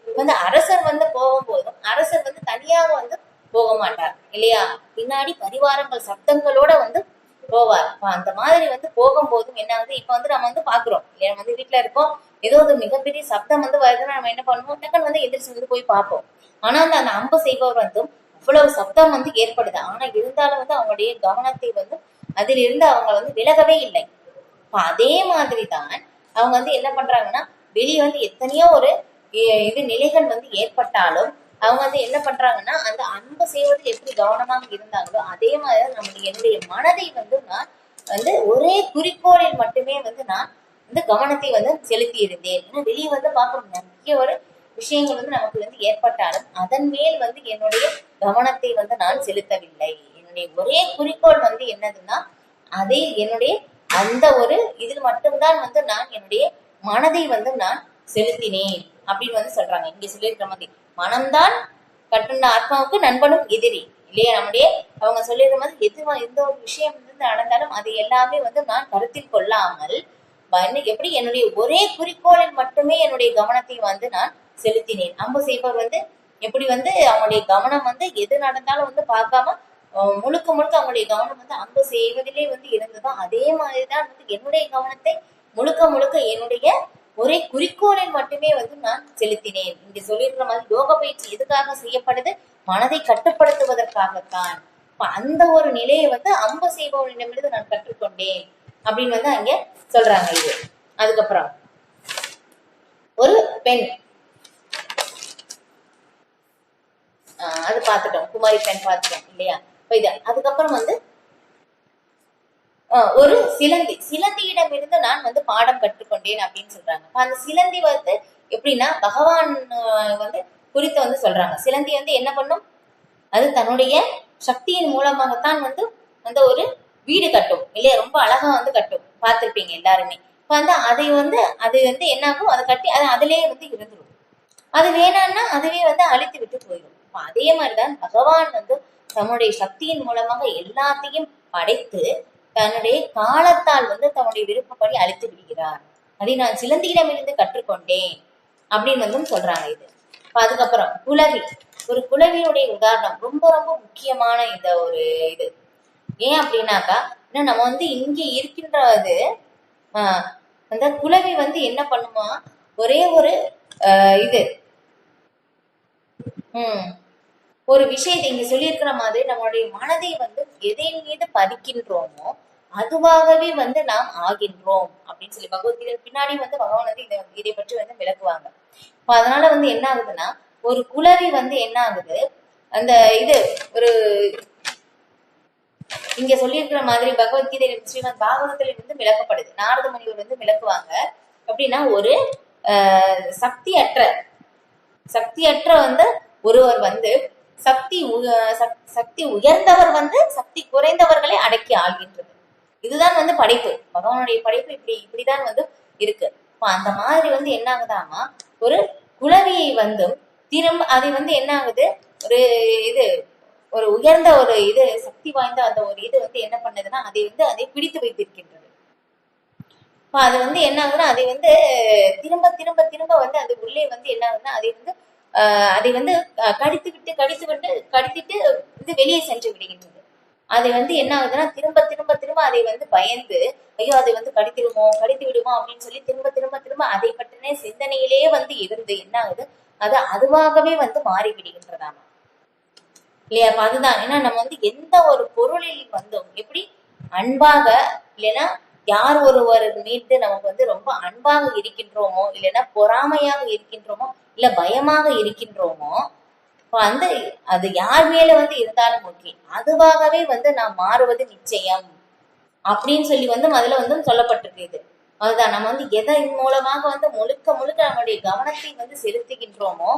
வந்து அரசர் வந்து போகும்போதும் அரசர் வந்து தனியாக வந்து போக மாட்டார் இல்லையா? பின்னாடி பரிவாரங்கள் சப்தங்களோட வந்து போவார். அந்த மாதிரி வந்து போகும்போதும் என்ன ஆகுது, இப்ப வந்து நம்ம வந்து பாக்குறோம் இல்லையா? வந்து வீட்டுல இருக்கோம், ஏதோ ஒரு மிகப்பெரிய சப்தம் வந்து வருதுன்னா நம்ம என்ன பண்ணுவோம், டக்குன்னு வந்து எந்திரிச்சு வந்து போய் பார்ப்போம். ஆனா அந்த அம்பு செய்பவர் வந்து அவ்வளவு சப்தம் வந்து ஏற்படுது. ஆனா இருந்தாலும் வந்து அவங்களுடைய கவனத்தை வந்து அதிலிருந்து அவங்க வந்து விலகவே இல்லை. அதே மாதிரிதான் அவங்க வந்து என்ன பண்றாங்கன்னா, வெளியே வந்து எத்தனையோ ஒரு இது நிலைகள் வந்து ஏற்பட்டாலும் அவங்க வந்து என்ன பண்றாங்கன்னா, அந்த அன்பு செய்வதில் எப்படி கவனமாக இருந்தாங்களோ அதே மாதிரி என்னுடைய மனதை வந்து நான் வந்து ஒரே குறிக்கோளில் மட்டுமே வந்து நான் வந்து கவனத்தை வந்து செலுத்தி இருந்தேன். ஏன்னா வெளியே வந்து பார்க்கணும் நிறைய ஒரு விஷயங்கள் வந்து நமக்கு வந்து ஏற்பட்டாலும் அதன் மேல் வந்து என்னுடைய கவனத்தை வந்து நான் செலுத்தவில்லை. என்னுடைய ஒரே குறிக்கோள் வந்து என்னதுன்னா, அதை என்னுடைய அந்த ஒரு இதில் மட்டும்தான் வந்து நான் என்னுடைய மனதை வந்து நான் செலுத்தினேன் அப்படின்னு வந்து சொல்றாங்க. இங்க சொல்லியிருக்கிற மாதிரி மனம்தான் கட்டுண்ட ஆத்மாவுக்கு நண்பனும் எதிரி இல்லையா? நம்முடைய அவங்க சொல்லிடுற மாதிரி எந்த ஒரு விஷயம் வந்து நடந்தாலும் அது எல்லாமே வந்து நான் கருத்தில் கொள்ளாமல் எப்படி என்னுடைய ஒரே குறிக்கோளில் மட்டுமே என்னுடைய கவனத்தை வந்து நான் செலுத்தினேன். அம்பு செய்பவர் வந்து எப்படி வந்து அவங்களுடைய கவனம் வந்து எது நடந்தாலும் வந்து பார்க்காம முழுக்க முழுக்க அவங்களுடைய கவனம் வந்து அம்பு செய்வதிலே வந்து இருந்ததோ அதே மாதிரிதான் வந்து என்னுடைய கவனத்தை முழுக்க முழுக்க என்னுடைய ஒரே குறிக்கோளில் மட்டுமே வந்து நான் செலுத்தினேன். இங்க சொல்லியிருக்கிற மாதிரி யோக பயிற்சி எதுக்காக செய்யப்படுது? மனதை கட்டுப்படுத்துவதற்காகத்தான். அந்த ஒரு நிலையை வந்து அம்பு செய்பவனிடமிருந்து நான் கற்றுக்கொண்டேன் அப்படின்னு வந்து அங்க சொல்றாங்க. இது அதுக்கப்புறம் ஒரு பெண், அது பார்த்துட்டோம், குமாரி பெண் பார்த்துட்டோம் இல்லையா? அதுக்கப்புறம் வந்து ஒரு சிலந்தியிடம் இருந்து நான் வந்து பாடம் கற்றுக்கொண்டேன் அப்படின்னு சொல்றாங்க. அந்த சிலந்தி வந்து எப்படின்னா பகவான் வந்து குறித்து வந்து சொல்றாங்க. சிலந்தி வந்து என்ன பண்ணும், அது தன்னுடைய சக்தியின் மூலமாகத்தான் வந்து அந்த ஒரு வீடு கட்டும் இல்லையா? ரொம்ப அழகா வந்து கட்டும், பார்த்திருப்பீங்க எல்லாருமே. இப்ப வந்து அதை வந்து அது வந்து என்ன ஆகும், அதை கட்டி அது அதிலேயே வந்து இருந்துடும். அது வேணாம்னா அதுவே வந்து அழித்து விட்டு போயிடும். அதே மாதிரிதான் பகவான் வந்து தன்னுடைய சக்தியின் மூலமாக எல்லாத்தையும் படைத்து தன்னுடைய காலத்தால் வந்து தன்னுடைய விருப்பப்படி அழித்து விடுகிறார். அதை நான் சிலந்தியிடமிருந்து கற்றுக்கொண்டேன் அப்படின்னு வந்து சொல்றாங்க. இது அதுக்கப்புறம் குளவி, ஒரு குளவியுடைய உதாரணம் ரொம்ப ரொம்ப முக்கியமான இந்த ஒரு இது. ஏன் அப்படின்னாக்கா, நம்ம வந்து இங்க இருக்கின்றது அந்த குளவி வந்து என்ன பண்ணுமா, ஒரே ஒரு இது ஒரு விஷயத்தை இங்க சொல்லியிருக்கிற மாதிரி நம்மளுடைய மனதை வந்து எதை மீது பதிக்கின்றோமோ அதுவாகவே வந்து நாம் ஆகின்றோம் அப்படின்னு சொல்லி பகவத்கீதை பின்னாடி வந்து பகவான் வந்து இதை பற்றி வந்து விளக்குவாங்க. இப்ப அதனால வந்து என்ன ஆகுதுன்னா, ஒரு குளவி வந்து என்ன ஆகுது, அந்த இது ஒரு இங்க சொல்லியிருக்கிற மாதிரி பகவத்கீதை ஸ்ரீமத் பாகவதத்துல வந்து விளக்கப்படுது. நாரத முனிவர் வந்து விளக்குவாங்க. அப்படின்னா ஒரு சக்தியற்ற வந்து ஒருவர் வந்து சக்தி உயர்ந்தவர் வந்து சக்தி குறைந்தவர்களை அடக்கி ஆள்கின்றது. இதுதான் வந்து படைப்பு. பகவானுடைய படைப்பு இப்படிதான் வந்து இருக்கு. அந்த மாதிரி வந்து என்ன ஆகுதாமா, ஒரு குளவியை வந்து திரும்ப அதை வந்து என்ன ஆகுது, ஒரு இது ஒரு உயர்ந்த ஒரு இது சக்தி வாய்ந்த அந்த ஒரு இது வந்து என்ன பண்ணுதுன்னா, அதை பிடித்து வைத்திருக்கின்றது. அது வந்து என்ன ஆகுதுன்னா, அதை வந்து திரும்ப திரும்ப திரும்ப வந்து அது உள்ளே வந்து என்ன ஆகுதுன்னா, அதை வந்து கடித்துட்டு இது வெளியே சென்று விடுகின்றது. அது வந்து என்ன ஆகுதுன்னா, திரும்ப திரும்ப திரும்ப அதை வந்து பயந்து, ஐயோ அதை வந்து கடித்து விடுமோ அப்படின்னு சொல்லி திரும்ப திரும்ப திரும்ப அதை பற்றின சிந்தனையிலே வந்து இருந்து என்ன ஆகுது, அது அதுவாகவே வந்து மாறிவிடுகின்றதாமா இல்லையா? அப்ப அதுதான். ஏன்னா நம்ம வந்து எந்த ஒரு பொருளில் வந்தோம் எப்படி அன்பாக, இல்லைன்னா யார் ஒருவர் மீது நமக்கு வந்து ரொம்ப அன்பாக இருக்கின்றோமோ, இல்லைன்னா பொறாமையாக இருக்கின்றோமோ, இல்ல பயமாக இருக்கின்றோமோ, வந்து அது யார் மேல வந்து இருந்தாலும் ஓகே, அதுவாகவே வந்து நாம் மாறுவது நிச்சயம் அப்படின்னு சொல்லி வந்து முதல்ல வந்து சொல்லப்பட்டிருக்கு. அதுதான் நம்ம வந்து எதன் மூலமாக வந்து முழுக்க முழுக்க நம்முடைய கவனத்தை வந்து செலுத்துகின்றோமோ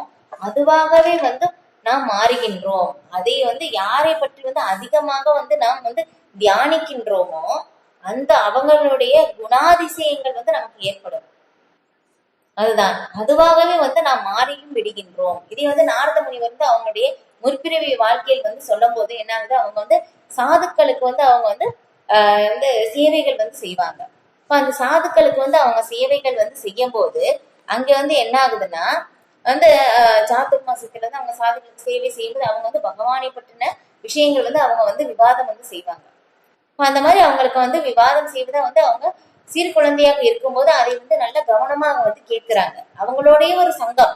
அதுவாகவே வந்து நாம் மாறுகின்றோம். அதை வந்து யாரை பற்றி வந்து அதிகமாக வந்து நாம் வந்து தியானிக்கின்றோமோ அந்த அவங்களுடைய குணாதிசயங்கள் வந்து நமக்கு ஏற்படும். அதுதான் அதுவாகவே வந்து நாம் மாறியும் விடுகின்றோம். இதை வந்து நாரத முனி வந்து அவங்களுடைய முற்பிறவி வாழ்க்கையில் வந்து சொல்லும் போது என்ன ஆகுது, அவங்க வந்து சாதுக்களுக்கு வந்து அவங்க வந்து வந்து சேவைகள் வந்து செய்வாங்க. இப்ப அந்த சாதுக்களுக்கு வந்து அவங்க சேவைகள் வந்து செய்யும் போது அங்க வந்து என்ன ஆகுதுன்னா, வந்து சாதுர்மாசத்துல வந்து அவங்க சாதுக்களுக்கு சேவை செய்யும்போது அவங்க வந்து பகவானை பற்றின விஷயங்கள் வந்து அவங்க வந்து விவாதம் வந்து செய்வாங்க. அந்த மாதிரி அவங்களுக்கு வந்து விவாதம் செய்வதை வந்து அவங்க சிறு குழந்தையாக இருக்கும்போது அதை வந்து நல்ல கவனமா அவங்க வந்து கேட்கிறாங்க. அவங்களுடைய ஒரு சங்கம்,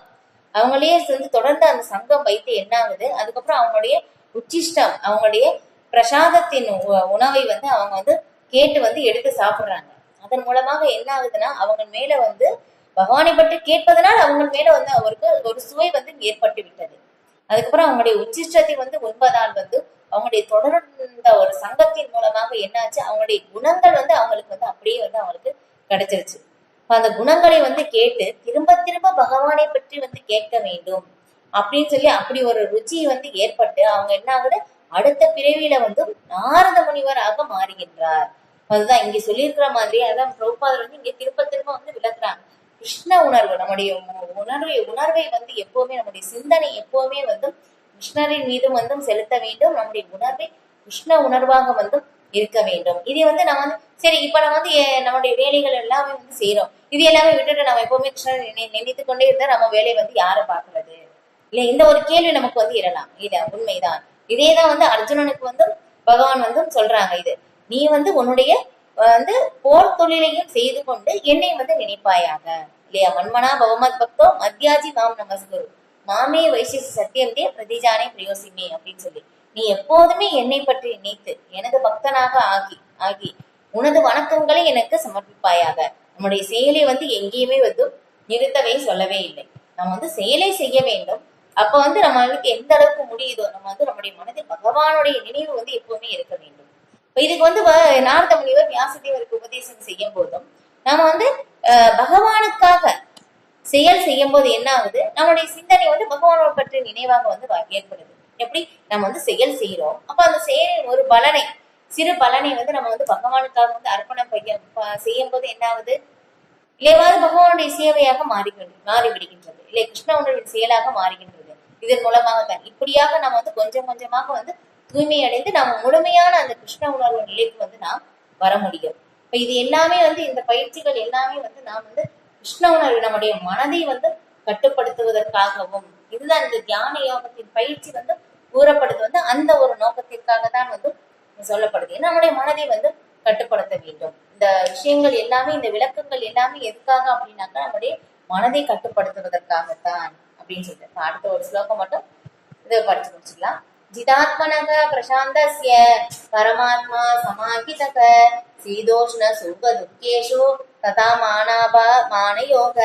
அவங்களே வந்து தொடர்ந்து அந்த சங்கம் வைத்து என்ன ஆகுது, அதுக்கப்புறம் அவங்களுடைய உச்சிஷ்டம், அவங்களுடைய பிரசாதத்தின் உணவை வந்து அவங்க வந்து கேட்டு வந்து எடுத்து சாப்பிடுறாங்க. அதன் மூலமாக என்ன ஆகுதுன்னா, அவங்க மேல வந்து பகவானை பற்றி கேட்பதனால் அவங்க மேல வந்து அவருக்கு ஒரு சுவை வந்து ஏற்பட்டு விட்டது. அதுக்கப்புறம் அவங்களுடைய உச்சிஷ்டத்தை வந்து உண்பதால் வந்து அவங்களுடைய தொடர்ந்த ஒரு சங்கத்தின் மூலமாக என்னாச்சு, அவங்களுடைய குணங்கள் வந்து அவங்களுக்கு வந்து அப்படியே வந்து அவங்களுக்கு கிடைச்சிருச்சு. அந்த குணங்களை வந்து கேட்டு திரும்ப திரும்ப பகவானை பற்றி வந்து கேட்க வேண்டும் அப்படின்னு சொல்லி அப்படி ஒரு ருச்சி வந்து ஏற்பட்டு அவங்க என்ன ஆகுது, அடுத்த பிறவியில வந்து நாரத முனிவராக மாறுகின்றார். அதுதான் இங்க சொல்லியிருக்கிற மாதிரி. அதான் பிரபுபாதர் வந்து இங்க திரும்ப திரும்ப வந்து விளக்குறாங்க. கிருஷ்ண உணர்வு, நம்முடைய உணர்வை வந்து எப்பவுமே, நம்முடைய சிந்தனை எப்பவுமே வந்து கிருஷ்ணரின் மீதும் வந்து செலுத்த வேண்டும். நம்முடைய உணர்வை கிருஷ்ண உணர்வாக வந்து இருக்க வேண்டும். இதை வந்து நம்ம வந்து சரி, இப்ப நம்ம வந்து நம்முடைய வேலைகள் எல்லாமே வந்து செய்யறோம். இது எல்லாமே விட்டுட்டு நம்ம எப்பவுமே கிருஷ்ணர் நினைத்து கொண்டே இருந்தா நம்ம வேலையை வந்து யாரை பார்க்கறது இல்ல, இந்த ஒரு கேள்வி நமக்கு வந்து எழலாம். இல்ல, உண்மைதான். இதேதான் வந்து அர்ஜுனனுக்கு வந்து பகவான் வந்து சொல்றாங்க. இது நீ வந்து உன்னுடைய வந்து போர் தொழிலையும் செய்து கொண்டு என்னை வந்து நினைப்பாயாக இல்லையா? மன்மனா பவமத் பக்தோ மத்தியாஜி மாம் நமஸ்குரு மாமே வைசிசி சத்தியந்தே பிரதிஜானே பிரியோசிமே அப்படின்னு சொல்லி நீ எப்போதுமே என்னை பற்றி நினைத்து எனது பக்தனாக ஆகி உனது வணக்கங்களை எனக்கு சமர்ப்பிப்பாயாக. நம்முடைய செயலை வந்து எங்கேயுமே வந்து நிறுத்தவே சொல்லவே இல்லை. நம்ம வந்து செயலை செய்ய வேண்டும். அப்ப வந்து நம்மளுக்கு எந்த அளவுக்கு முடியுதோ நம்ம வந்து நம்முடைய மனதில் பகவானுடைய நினைவு வந்து எப்பவுமே இருக்க வேண்டும். இதுக்கு வந்து நாரத முனிவர் வியாசதேவருக்கு உபதேசம் செய்யும் போதும் நாம வந்து பகவானுக்காக செயல் செய்யும் போது என்ன ஆகுது, நம்முடைய சிந்தனை வந்து பகவானோட பற்றிய நினைவாக வந்து ஏற்படுது. எப்படி நம்ம வந்து செயல் செய்யறோம், அப்ப அந்த செயலின் ஒரு பலனை, சிறு பலனை வந்து நம்ம வந்து பகவானுக்காக வந்து அர்ப்பணம் செய்யும் போது என்ன ஆகுது, இல்லையாவது பகவானுடைய சேவையாக மாறிவிடுகின்றது. இல்லை, கிருஷ்ண உணர்வின் செயலாக மாறுகின்றது. இதன் மூலமாக தான் இப்படியாக நம்ம வந்து கொஞ்சம் கொஞ்சமாக வந்து தூய்மை அடைந்து நம்ம முழுமையான அந்த கிருஷ்ண உணர்வு நிலைக்கு வந்து நாம் வர முடியும். இப்ப இது எல்லாமே வந்து இந்த பயிற்சிகள் எல்லாமே வந்து நாம் வந்து கிருஷ்ண உணர்வு நம்முடைய மனதை வந்து கட்டுப்படுத்துவதற்காகவும், இதுதான் இந்த தியான யோகத்தின் பயிற்சி வந்து கூறப்படுது வந்து அந்த ஒரு நோக்கத்திற்காக தான் வந்து சொல்லப்படுது. நம்முடைய மனதை வந்து கட்டுப்படுத்த வேண்டும். இந்த விஷயங்கள் எல்லாமே, இந்த விளக்கங்கள் எல்லாமே எதுக்காக அப்படின்னாக்கா நம்முடைய மனதை கட்டுப்படுத்துவதற்காகத்தான் அப்படின்னு சொல்லிட்டு அடுத்த ஒரு ஸ்லோகம் மட்டும் இதை படிச்சு முடிச்சுக்கலாம். ஜிதாத்மனக பிரசாந்தஸ்ய பரமாத்மா சமாஹிதக சீதோஷ்ண சுக துக்கேஷு ததா மானயோக.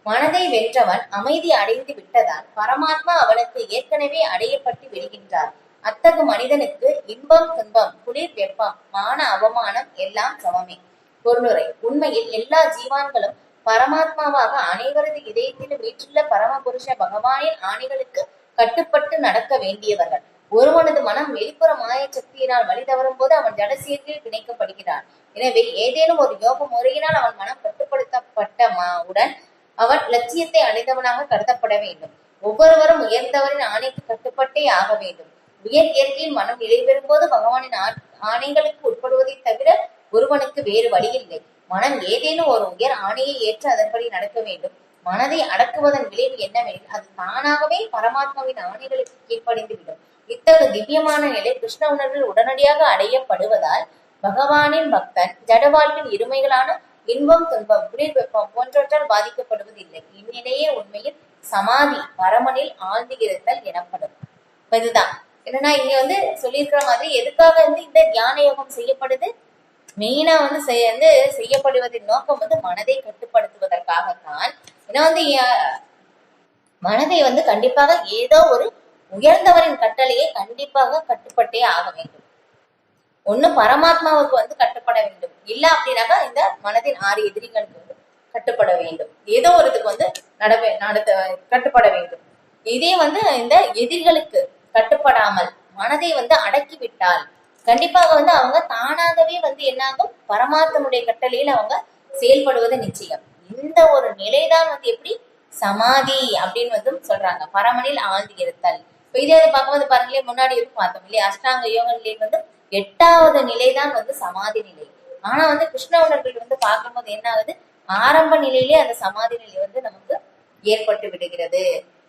மனதை வென்றவன் அமைதி அடைந்து விட்டதால் பரமாத்மா அவனுக்கு ஏற்கனவே அடையப்பட்டு விடுகின்றார். அத்தகு மனிதனுக்கு இன்பம் துன்பம் குளிர் வெப்பம் மான அவமானம் எல்லாம் சமமே. பொருளுரை: உண்மையில் எல்லா ஜீவான்களும் பரமாத்மாவாக அனைவரது இதயத்திலும் வீற்றுள்ள பரமபுருஷ பகவானின் ஆணைகளுக்கு கட்டுப்பட்டு நடக்க வேண்டியவர்கள். ஒருவனது மனம் வெளிப்புற மாய சக்தியினால் வழி தவறும் போது அவன் ஜடசீர்கில் பிணைக்கப்படுகிறான். எனவே ஏதேனும் ஒரு யோக முறையினால் அவன் மனம் கட்டுப்படுத்தப்பட்ட உடன் அவன் லட்சியத்தை அடைந்தவனாக கருதப்பட வேண்டும். ஒவ்வொருவரும் உயர்ந்தவரின் ஆணைக்கு கட்டுப்பட்டே ஆக வேண்டும். உயர் இயற்கையில் மனம் நிலை பெறும்போது பகவானின் ஆணைகளுக்கு உட்படுவதை தவிர ஒருவனுக்கு வேறு வழி இல்லை. மனம் ஏதேனும் ஒரு உயர் ஆணையை ஏற்று அதன்படி நடக்க வேண்டும். மனதை அடக்குவதன் விளைவு என்னவெனில் அது தானாகவே பரமாத்மாவின் ஆணைகளுக்கு கீழ்ப்படிந்து விடும். இத்தகு திவ்யமான நிலை கிருஷ்ண உணர்வில் உடனடியாக அடையப்படுவதால் பகவானின் பக்தன் ஜட வாழ்வின் இருமைகளான இன்பம் துன்பம் குளிர் வெப்பம் போன்றவற்றால் பாதிக்கப்படுவதில்லை. இந்நிலையே உண்மையில் சமாதி பரமனில் ஆழ்ந்து இருத்தல் எனப்படும். இதுதான் என்னன்னா இங்க சொல்லியிருக்கிற மாதிரி எதுக்காக இந்த தியான யோகம் செய்யப்படுது? மெயினா செய்யப்படுவதின் நோக்கம் மனதை கட்டுப்படுத்துவதற்காகத்தான். ஏன்னா மனதை கண்டிப்பாக ஏதோ ஒரு உயர்ந்தவரின் கட்டளையை கண்டிப்பாக கட்டுப்பட்டே ஆக வேண்டும். ஒண்ணு பரமாத்மாவுக்கு கட்டுப்பட வேண்டும், இல்ல அப்படின்னாக்கா இந்த மனதின் 6 எதிரிகளுக்கு கட்டுப்பட வேண்டும். ஏதோ ஒரு இதுக்கு கட்டுப்பட வேண்டும். இதே இந்த எதிரிகளுக்கு கட்டுப்படாமல் மனதை அடக்கிவிட்டால் கண்டிப்பாக அவங்க தானாகவே என்னாகும், பரமாத்மனுடைய கட்டளையில் அவங்க செயல்படுவது நிச்சயம். இந்த ஒரு நிலைதான் எப்படி சமாதி அப்படின்னு சொல்றாங்க, பரமனில் ஆழ்ந்து இருத்தல். இப்ப இதே பார்க்கும்போது பாருங்களேன், முன்னாடி பார்த்தோம் இல்லையா, அஷ்டாங்க யோக நிலை 8வது நிலைதான் சமாதி நிலை. ஆனா கிருஷ்ண உணர்வில் பார்க்கும்போது என்ன ஆகுது, ஆரம்ப நிலையிலே அந்த சமாதி நிலை நமக்கு ஏற்பட்டு விடுகிறது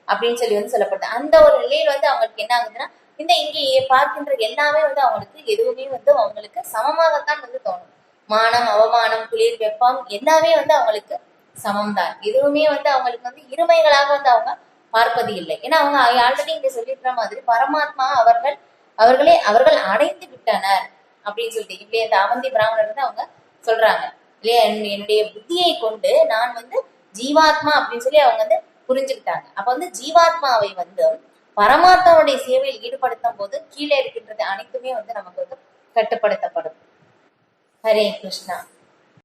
அப்படின்னு சொல்லப்படுது. அந்த ஒரு நிலையில் அவங்களுக்கு என்ன ஆகுதுன்னா, இந்த இங்கே பார்க்கின்ற எல்லாமே அவங்களுக்கு எதுவுமே அவங்களுக்கு சமமாகத்தான் தோணும். மானம் அவமானம் குளிர் வெப்பம் எல்லாமே அவங்களுக்கு சமம் தான். எதுவுமே அவங்களுக்கு இருமைகளாக அவங்க பார்ப்பது இல்லை. ஏன்னா அவங்க ஆல்ரெடி இங்க சொல்லியிருக்கிற மாதிரி பரமாத்மா அவர்கள் அடைந்து விட்டனர் அப்படின்னு சொல்லிட்டு இல்லையா, இந்த அவந்தி பிராமணர் அவங்க சொல்றாங்க இல்லையா, என்னுடைய புத்தியை கொண்டு நான் ஜீவாத்மா அப்படின்னு சொல்லி அவங்க புரிஞ்சுக்கிட்டாங்க. அப்ப ஜீவாத்மாவை பரமாத்மாவுடைய சேவையில் ஈடுபடுத்தும் போது கீழே இருக்கின்றது அனைத்துமே நமக்கு கட்டுப்படுத்தப்படும். ஹரே கிருஷ்ணா.